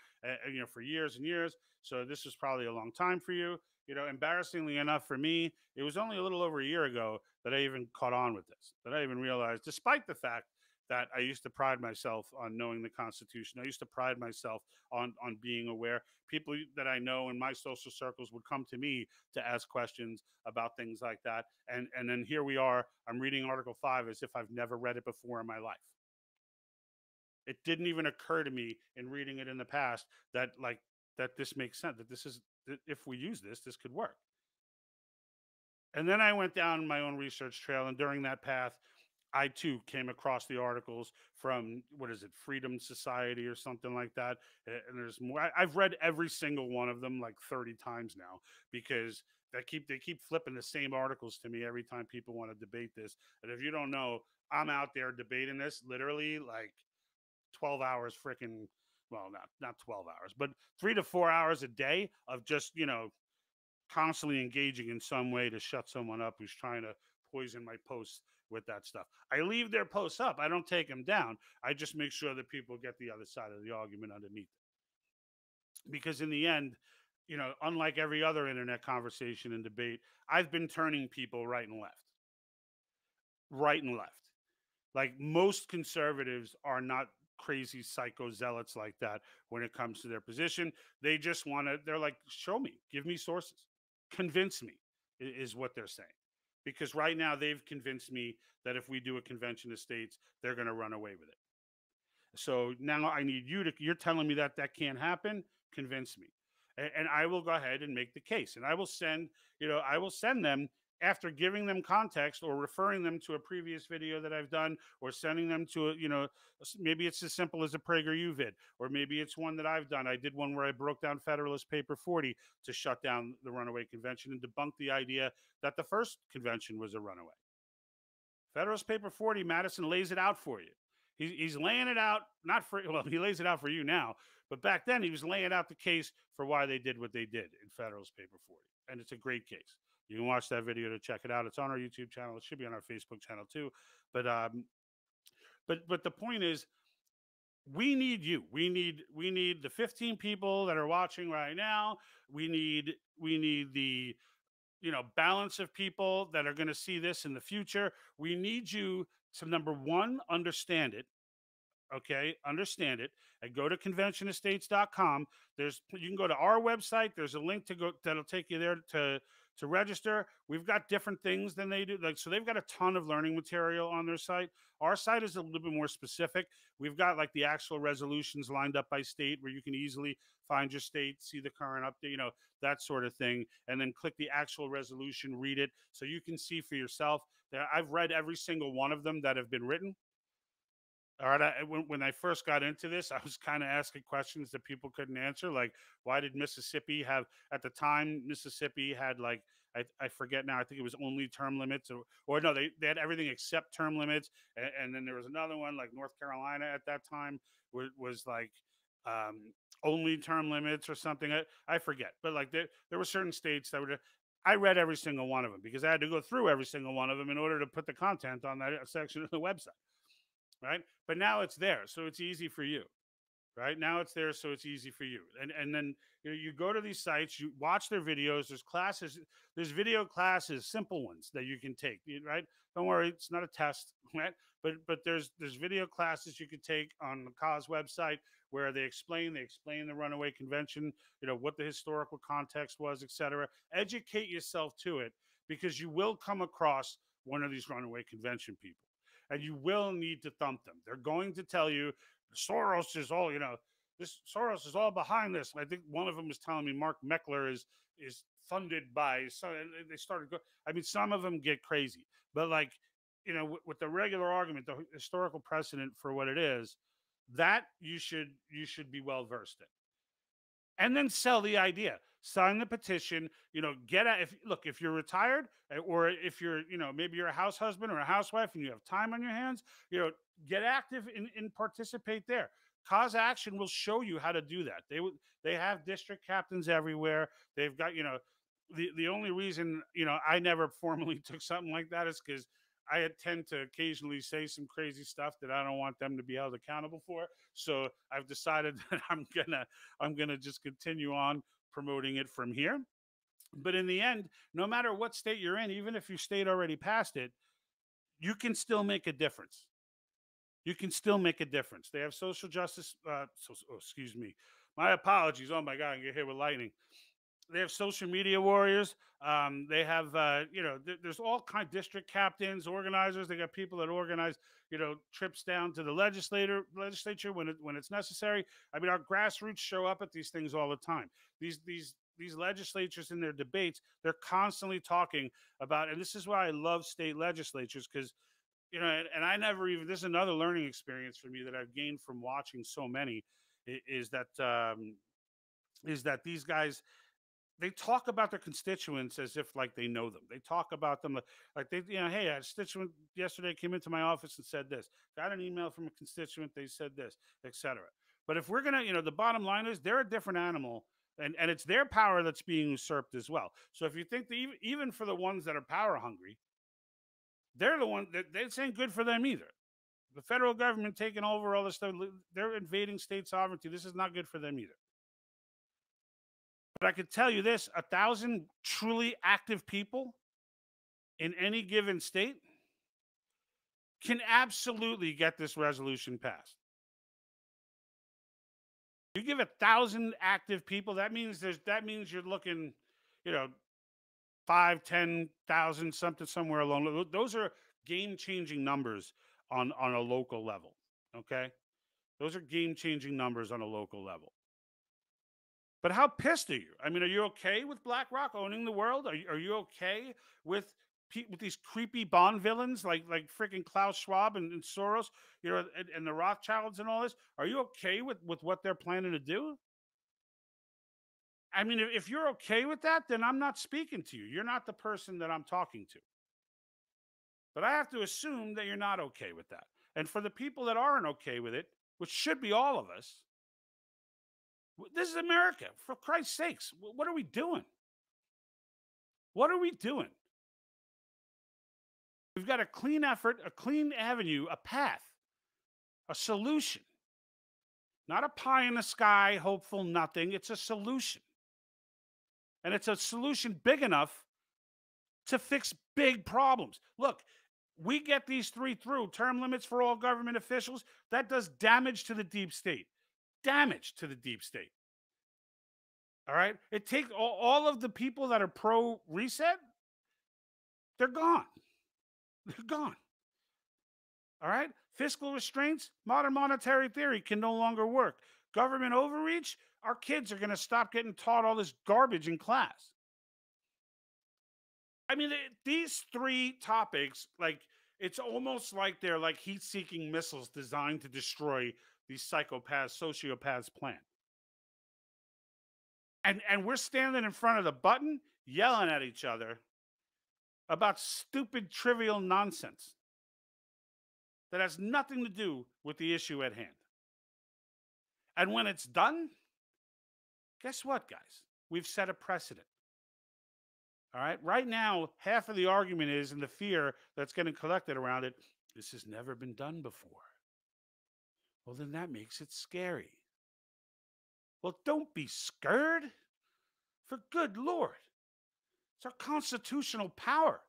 for years and years. So this was probably a long time for you. Embarrassingly enough for me, it was only a little over a year ago that I even caught on with this, that I even realized, despite the fact that I used to pride myself on knowing the Constitution. I used to pride myself on being aware. People that I know in my social circles would come to me to ask questions about things like that. And then here we are. I'm reading Article 5 as if I've never read it before in my life. It didn't even occur to me in reading it in the past that this makes sense, that this is, that if we use this, this could work. And then I went down my own research trail, and during that path, I too came across the articles from, what is it, Freedom Society or something like that. And there's more. I've read every single one of them like 30 times now, because they keep flipping the same articles to me every time people want to debate this. And if you don't know, I'm out there debating this literally like 12 hours freaking, well, not 12 hours, but 3 to 4 hours a day of just, constantly engaging in some way to shut someone up who's trying to poison my posts with that stuff. I leave their posts up. I don't take them down. I just make sure that people get the other side of the argument underneath it. Because in the end, unlike every other internet conversation and debate, I've been turning people right and left. Right and left. Like, most conservatives are not crazy psycho zealots like that when it comes to their position. They just want to, they're like, show me, give me sources, convince me, is what they're saying. Because right now they've convinced me that if we do a convention of states, they're going to run away with it. So now I need you to, you're telling me that that can't happen, convince me. And I will go ahead and make the case. And I will send, I will send them, after giving them context or referring them to a previous video that I've done, or sending them to maybe it's as simple as a PragerU vid, or maybe it's one that I've done. I did one where I broke down Federalist Paper 40 to shut down the runaway convention and debunk the idea that the first convention was a runaway. Federalist Paper 40, Madison lays it out for you. He's laying it out, not for, well, he lays it out for you now, but back then he was laying out the case for why they did what they did in Federalist Paper 40. And it's a great case. You can watch that video to check it out. It's on our YouTube channel. It should be on our Facebook channel too. But the point is, we need you. We need the 15 people that are watching right now. We need the balance of people that are going to see this in the future. We need you to, number one, understand it. Okay, understand it, and go to conventionestates.com. You can go to our website. There's a link to go that'll take you there to register. We've got different things than they do. So they've got a ton of learning material on their site. Our site is a little bit more specific. We've got like the actual resolutions lined up by state, where you can easily find your state, see the current update, that sort of thing, and then click the actual resolution, read it, so you can see for yourself. I've read every single one of them that have been written. All right. When I first got into this, I was kind of asking questions that people couldn't answer. Like, why did Mississippi have, at the time, Mississippi had like, I forget now, I think it was only term limits, or no, they had everything except term limits. And then there was another one, like North Carolina at that time was like only term limits or something. I forget. But like there were certain states that would, I read every single one of them because I had to go through every single one of them in order to put the content on that section of the website. Right. But now it's there. So it's easy for you. Right now it's there. So it's easy for you. And then you go to these sites, you watch their videos. There's classes, there's video classes, simple ones that you can take. Right. Don't worry. It's not a test. Right. But there's video classes you can take on the cause website where they explain the runaway convention, what the historical context was, etc. Educate yourself to it, because you will come across one of these runaway convention people. And you will need to thump them. They're going to tell you Soros is all, this Soros is all behind this. And I think one of them was telling me Mark Meckler is funded by. So they started. I mean, some of them get crazy, but like, with the regular argument, the historical precedent for what it is, that you should be well versed in. And then sell the idea, sign the petition, get out. If you're retired, or if you're, maybe you're a house husband or a housewife and you have time on your hands, get active and participate there. Cause Action will show you how to do that. They have district captains everywhere. They've got, the only reason, I never formally took something like that is because I tend to occasionally say some crazy stuff that I don't want them to be held accountable for. So I've decided that I'm gonna just continue on promoting it from here. But in the end, no matter what state you're in, even if your state already passed it, you can still make a difference. you can still make a difference. They have social justice. Excuse me. My apologies. Oh my God, I get hit with lightning. They have social media warriors. They have, there's all kind of district captains, organizers. They got people that organize, trips down to the legislature when it's necessary. I mean, our grassroots show up at these things all the time. These legislatures in their debates, they're constantly talking about, and this is why I love state legislatures, because and I never even, this is another learning experience for me that I've gained from watching so many, is that these guys, they talk about their constituents as if like they know them. They talk about them like they, hey, a constituent yesterday came into my office and said this. Got an email from a constituent, they said this, etc. But if we're gonna, the bottom line is they're a different animal, and it's their power that's being usurped as well. So if you think that even for the ones that are power hungry, they're the one that this ain't good for them either. The federal government taking over all this stuff, they're invading state sovereignty. This is not good for them either. But I could tell you this, 1,000 truly active people in any given state can absolutely get this resolution passed. You give 1,000 active people, that means you're looking, 5, 10,000, something somewhere along. Those are game-changing numbers on a local level. Okay? Those are game-changing numbers on a local level. But how pissed are you? I mean, are you okay with BlackRock owning the world? Are you okay with these creepy Bond villains like freaking Klaus Schwab and Soros, and the Rothschilds and all this? Are you okay with what they're planning to do? I mean, if you're okay with that, then I'm not speaking to you. You're not the person that I'm talking to. But I have to assume that you're not okay with that. And for the people that aren't okay with it, which should be all of us, this is America, for Christ's sakes. What are we doing? What are we doing? We've got a clean effort, a clean avenue, a path, a solution. Not a pie in the sky, hopeful nothing. It's a solution. And it's a solution big enough to fix big problems. Look, we get these 3 through, term limits for all government officials. That does damage to the deep state. Damage to the deep state. All right? It takes all of the people that are pro-reset, they're gone. They're gone. All right? Fiscal restraints, modern monetary theory can no longer work. Government overreach, our kids are going to stop getting taught all this garbage in class. I mean, these 3 topics, like, it's almost like they're like heat-seeking missiles designed to destroy these psychopaths, sociopaths' plan. And we're standing in front of the button, yelling at each other about stupid, trivial nonsense that has nothing to do with the issue at hand. And when it's done, guess what, guys? We've set a precedent. All right? Right now, half of the argument is, and the fear that's getting collected around it, this has never been done before. Well, then that makes it scary. Well, don't be scared. For good Lord. It's our constitutional power.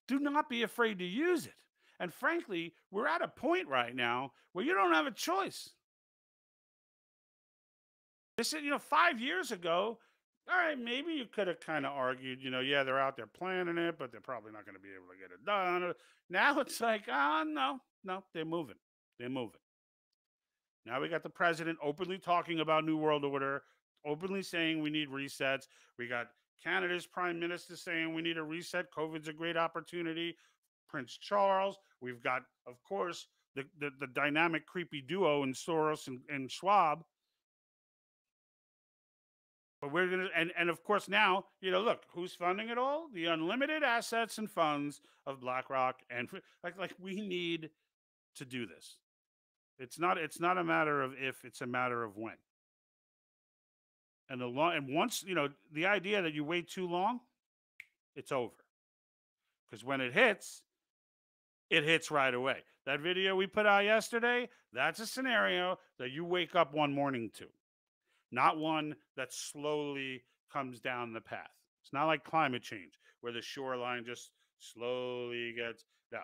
Do not be afraid to use it. And frankly, we're at a point right now where you don't have a choice. This is, 5 years ago, all right, maybe you could have kind of argued, yeah, they're out there planning it, but they're probably not going to be able to get it done. Now it's like, no, they're moving. They're moving. Now we got the president openly talking about New World Order, openly saying we need resets. We got Canada's prime minister saying we need a reset. COVID's a great opportunity. Prince Charles. We've got, of course, the dynamic, creepy duo in Soros and Schwab. But we're going to, and of course now, look, who's funding it all? The unlimited assets and funds of BlackRock. And like we need to do this. It's not a matter of if, it's a matter of when. And once, the idea that you wait too long, it's over. Because when it hits right away. That video we put out yesterday, that's a scenario that you wake up one morning to. Not one that slowly comes down the path. It's not like climate change, where the shoreline just slowly gets down.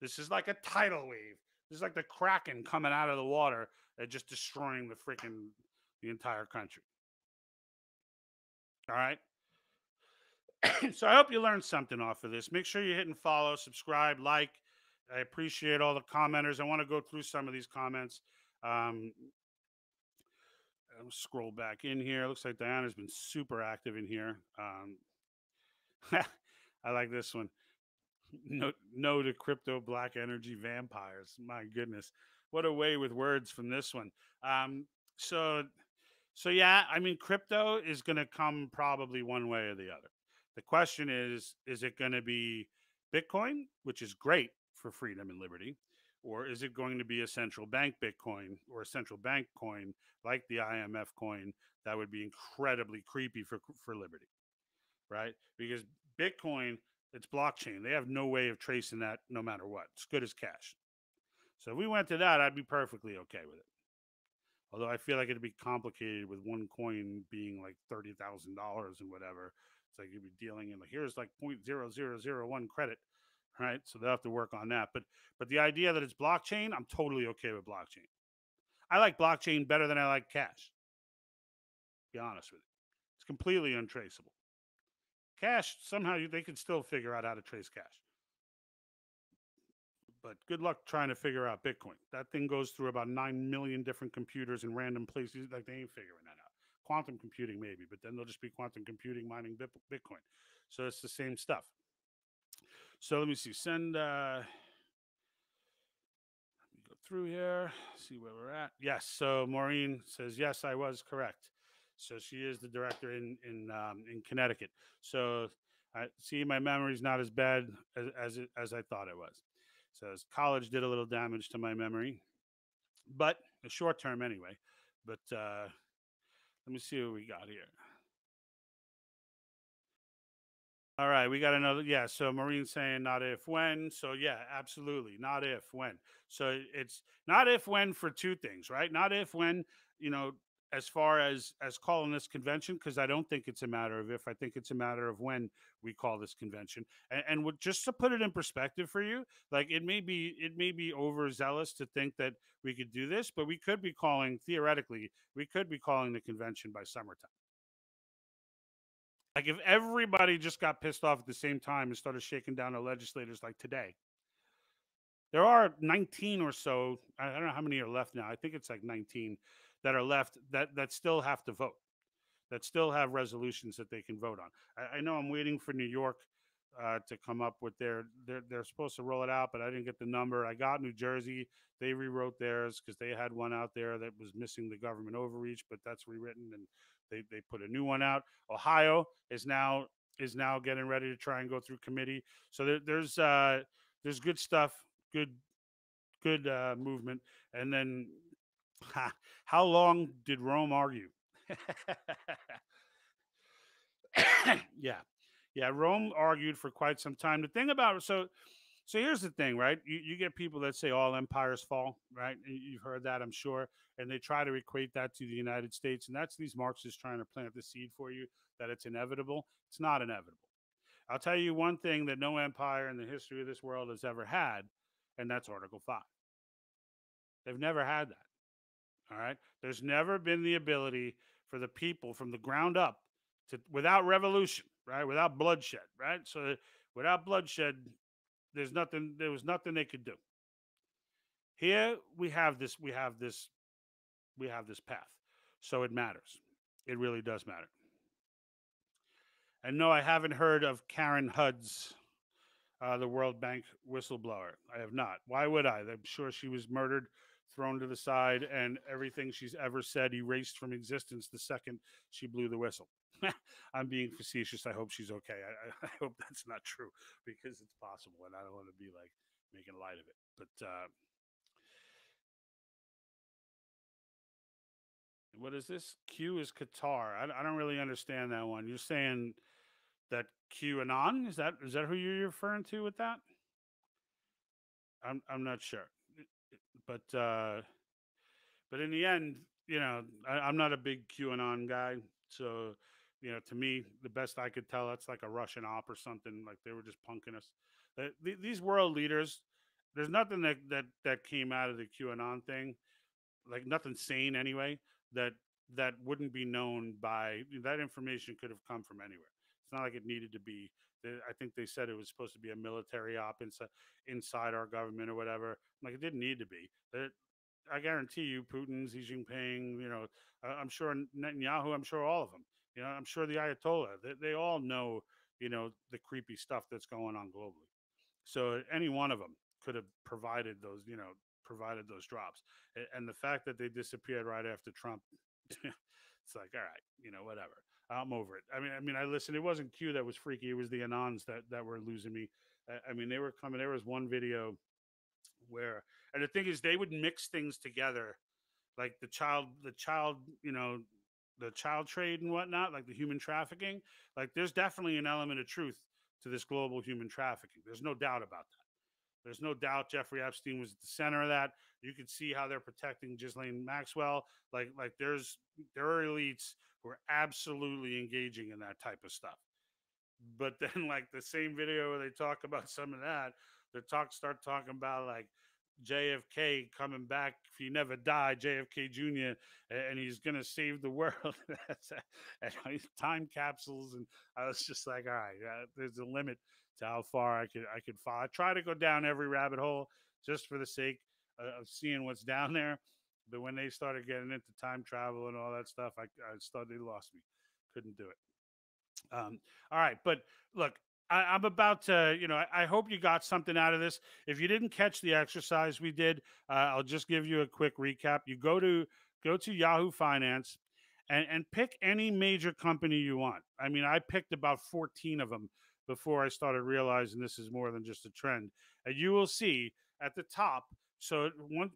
This is like a tidal wave. This is like the Kraken coming out of the water and just destroying the entire country. All right. So I hope you learned something off of this. Make sure you're hitting follow, subscribe, like. I appreciate all the commenters. I want to go through some of these comments. I'll scroll back in here. Looks like Diana's been super active in here. I like this one. No to crypto black energy vampires. My goodness, what a way with words from this one. So yeah, I mean, crypto is going to come probably one way or the other. The question is it going to be Bitcoin, which is great for freedom and liberty, or is it going to be a central bank Bitcoin or a central bank coin like the IMF coin that would be incredibly creepy for liberty, right? Because Bitcoin, it's blockchain. They have no way of tracing that no matter what. It's good as cash. So if we went to that, I'd be perfectly okay with it. Although I feel like it'd be complicated with one coin being like $30,000 and whatever. It's like you'd be dealing in like, here's like 0.0001 credit, right? So they'll have to work on that. But the idea that it's blockchain, I'm totally okay with blockchain. I like blockchain better than I like cash. To be honest with you, it's completely untraceable. Cash, somehow they can still figure out how to trace cash. But good luck trying to figure out Bitcoin. That thing goes through about 9 million different computers in random places. Like, they ain't figuring that out. Quantum computing, maybe, but then they'll just be quantum computing mining Bitcoin. So it's the same stuff. So let me see. Send. Let me go through here, see where we're at. Yes. So Maureen says, yes, I was correct. So she is the director in Connecticut. So I see my memory's not as bad as I thought it was. So college did a little damage to my memory, but the short term anyway. But let me see what we got here. All right, we got another. Yeah, so Maureen's saying not if, when. So yeah, absolutely, not if, when. So it's not if, when for two things, right? Not if, when, as far as calling this convention, because I don't think it's a matter of if. I think it's a matter of when we call this convention. And just to put it in perspective for you, like it may be overzealous to think that we could do this, but we could be calling, theoretically, we could be calling the convention by summertime. Like if everybody just got pissed off at the same time and started shaking down the legislators like today. There are 19 or so, I don't know how many are left now. I think it's like 19 that are left that still have to vote, that still have resolutions that they can vote on. I know I'm waiting for New York to come up with they're supposed to roll it out, but I didn't get the number. I got New Jersey. They rewrote theirs because they had one out there that was missing the government overreach, but that's rewritten and they put a new one out. Ohio is now getting ready to try and go through committee. So there's good stuff, good movement. And then how long did Rome argue? Yeah, Rome argued for quite some time. The thing about so here's the thing, right? You get people that say all empires fall, right? You've heard that, I'm sure, and they try to equate that to the United States, and that's these Marxists trying to plant the seed for you that it's inevitable. It's not inevitable. I'll tell you one thing that no empire in the history of this world has ever had, and that's Article 5. They've never had that. All right? There's never been the ability for the people from the ground up to, without revolution, right? Without bloodshed, right? So without bloodshed, there was nothing they could do. Here we have this path. So it matters. It really does matter. And no, I haven't heard of Karen Hudd's the World Bank whistleblower. I have not. Why would I? I'm sure she was murdered, thrown to the side, and everything she's ever said erased from existence the second she blew the whistle. I'm being facetious. I hope she's okay. I hope that's not true because it's possible, and I don't want to be like making light of it. But what is this? Q is Qatar. I don't really understand that one. You're saying that QAnon is that who you're referring to with that? I'm not sure, but in the end, I'm not a big QAnon guy, so To me, the best I could tell, that's like a Russian op or something. Like they were just punking us. These world leaders, there's nothing that came out of the QAnon thing, like nothing sane anyway, that that wouldn't be known by that information could have come from anywhere. It's not like it needed to be. I think they said it was supposed to be a military op inside our government or whatever. Like it didn't need to be. I guarantee you, Putin, Xi Jinping, I'm sure Netanyahu, I'm sure all of them, I'm sure the Ayatollah, they all know, the creepy stuff that's going on globally. So any one of them could have provided those drops. And the fact that they disappeared right after Trump, it's like, all right, whatever. I'm over it. I listened. It wasn't Q that was freaky. It was the Anons that were losing me. They were coming. There was one video where, and the thing is, they would mix things together, like the child trade and whatnot, like the human trafficking. Like, there's definitely an element of truth to this global human trafficking. There's no doubt about that. There's no doubt Jeffrey Epstein was at the center of that. You can see how they're protecting Ghislaine Maxwell. Like there are elites who are absolutely engaging in that type of stuff. But then, like the same video where they talk about some of that, start talking about like JFK coming back if he never died, JFK Jr., and he's gonna save the world. And time capsules, and I was just like, all right, there's a limit to how far I could follow. I try to go down every rabbit hole just for the sake of seeing what's down there. But when they started getting into time travel and all that stuff, they lost me. Couldn't do it. All right, but look, I'm about to, I hope you got something out of this. If you didn't catch the exercise we did, I'll just give you a quick recap. You go to Yahoo Finance and pick any major company you want. I picked about 14 of them before I started realizing this is more than just a trend. And you will see at the top. So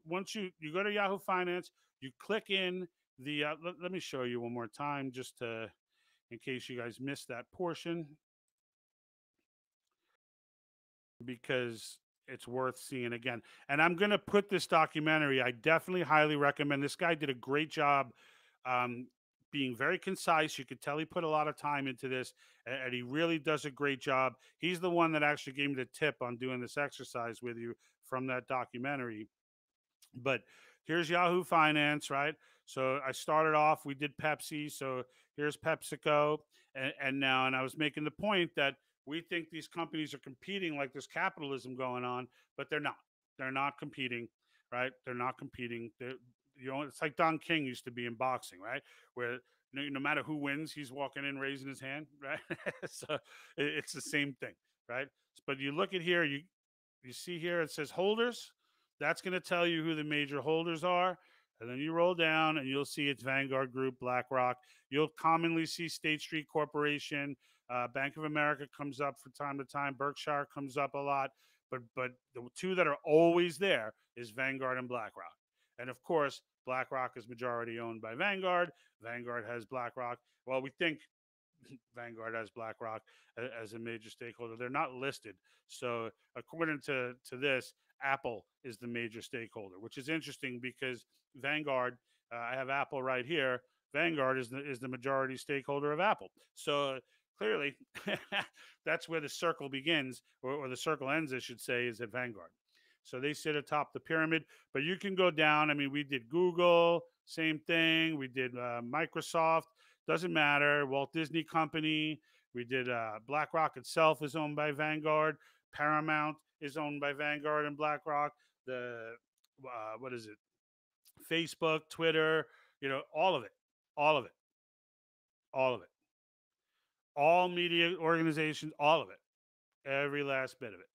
once you go to Yahoo Finance, you click in the. Let me show you one more time, just to in case you guys missed that portion, because it's worth seeing again. And I'm going to put this documentary, I definitely highly recommend. This guy did a great job being very concise. You could tell he put a lot of time into this, and he really does a great job. He's the one that actually gave me the tip on doing this exercise with you from that documentary. But here's Yahoo Finance, right? So I started off, we did Pepsi. So here's PepsiCo. And I was making the point that we think these companies are competing like there's capitalism going on, but they're not. They're not competing, right? They're not competing. It's like Don King used to be in boxing, right? Where no matter who wins, he's walking in raising his hand, right? So it's the same thing, right? But you look at here, you see here it says holders. That's going to tell you who the major holders are. And then you roll down and you'll see it's Vanguard Group, BlackRock. You'll commonly see State Street Corporation. Bank of America comes up from time to time. Berkshire comes up a lot. But the two that are always there is Vanguard and BlackRock. And of course, BlackRock is majority owned by Vanguard. Vanguard has BlackRock. Well, we think Vanguard has BlackRock as a major stakeholder. They're not listed. So according to this, Apple is the major stakeholder, which is interesting because Vanguard, I have Apple right here. Vanguard is the majority stakeholder of Apple. So clearly, that's where the circle begins, or the circle ends, I should say, is at Vanguard. So they sit atop the pyramid, but you can go down. We did Google, same thing. We did Microsoft, doesn't matter. Walt Disney Company. We did BlackRock itself is owned by Vanguard. Paramount is owned by Vanguard and BlackRock. The what is it? Facebook, Twitter, all of it, all of it, all of it, all media organizations, all of it, every last bit of it.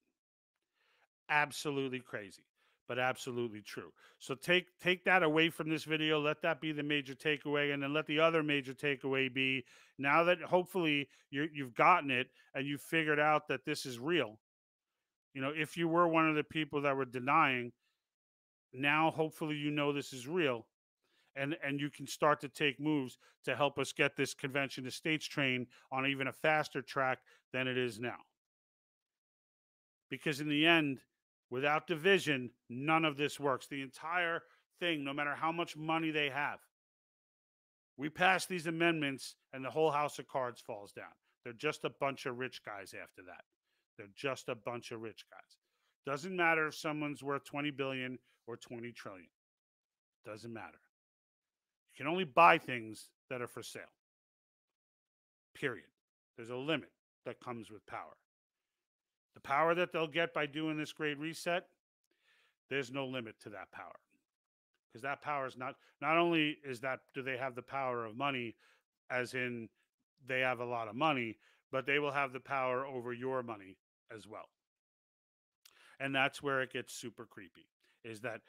Absolutely crazy, but absolutely true. So take that away from this video. Let that be the major takeaway, and then let the other major takeaway be, now that hopefully you've gotten it and you've figured out that this is real. If you were one of the people that were denying, now hopefully this is real, and you can start to take moves to help us get this convention to states train on even a faster track than it is now. Because in the end, without division, none of this works. The entire thing, no matter how much money they have, We pass these amendments and the whole house of cards falls down. They're just a bunch of rich guys after that. They're just a bunch of rich guys. Doesn't matter if someone's worth 20 billion or 20 trillion. Doesn't matter. You can only buy things that are for sale. Period. There's a limit that comes with power. The power that they'll get by doing this great reset, there's no limit to that power. Because that power is not only is that, do they have the power of money, as in they have a lot of money, but they will have the power over your money as well. And that's where it gets super creepy, is that,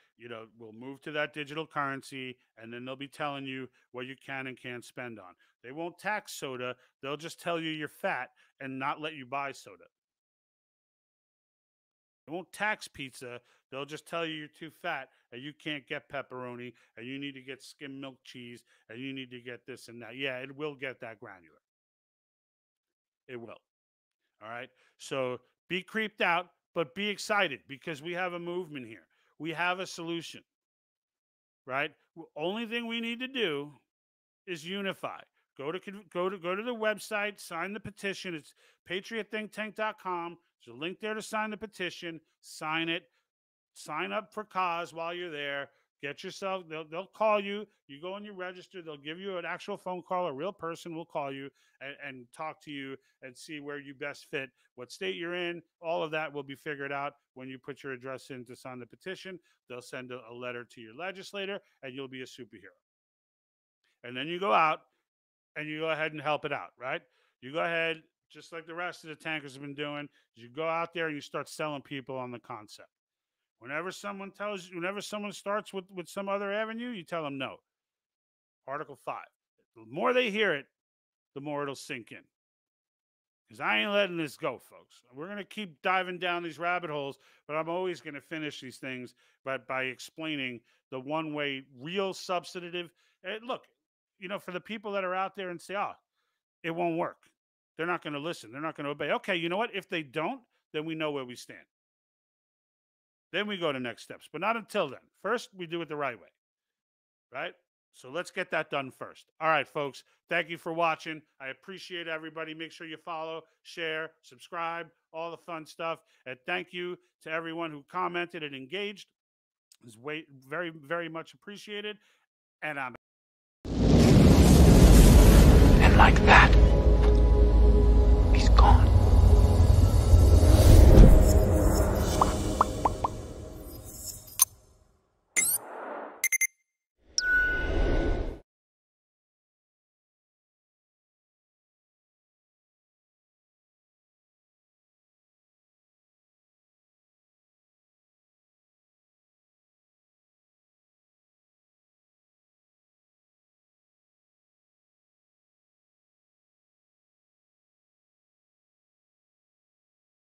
we'll move to that digital currency, and then they'll be telling you what you can and can't spend on. They won't tax soda. They'll just tell you you're fat and not let you buy soda. They won't tax pizza. They'll just tell you you're too fat and you can't get pepperoni and you need to get skim milk cheese and you need to get this and that. Yeah, it will get that granular. It will. All right. So be creeped out, but be excited, because we have a movement here. We have a solution, right? Only thing we need to do is unify. Go to the website, sign the petition. It's patriotthinktank.com. There's a link there to sign the petition. Sign it. Sign up for cause while you're there. Get yourself, they'll call you. You go and you register. They'll give you an actual phone call. A real person will call you and talk to you and see where you best fit, what state you're in. All of that will be figured out when you put your address in to sign the petition. They'll send a letter to your legislator and you'll be a superhero. And then you go out and you go ahead and help it out, right? You go ahead, just like the rest of the tankers have been doing, you go out there and you start selling people on the concept. Whenever someone starts with some other avenue, you tell them no. Article 5. The more they hear it, the more it'll sink in. Because I ain't letting this go, folks. We're going to keep diving down these rabbit holes, but I'm always going to finish these things by explaining the one-way, real substantive. Look, for the people that are out there and say, it won't work. They're not going to listen. They're not going to obey. Okay, you know what? If they don't, then we know where we stand. Then we go to next steps, but not until then. First, we do it the right way, right? So let's get that done first. All right, folks, thank you for watching. I appreciate everybody. Make sure you follow, share, subscribe, all the fun stuff. And thank you to everyone who commented and engaged. It's very, very much appreciated. And I'm... And like that,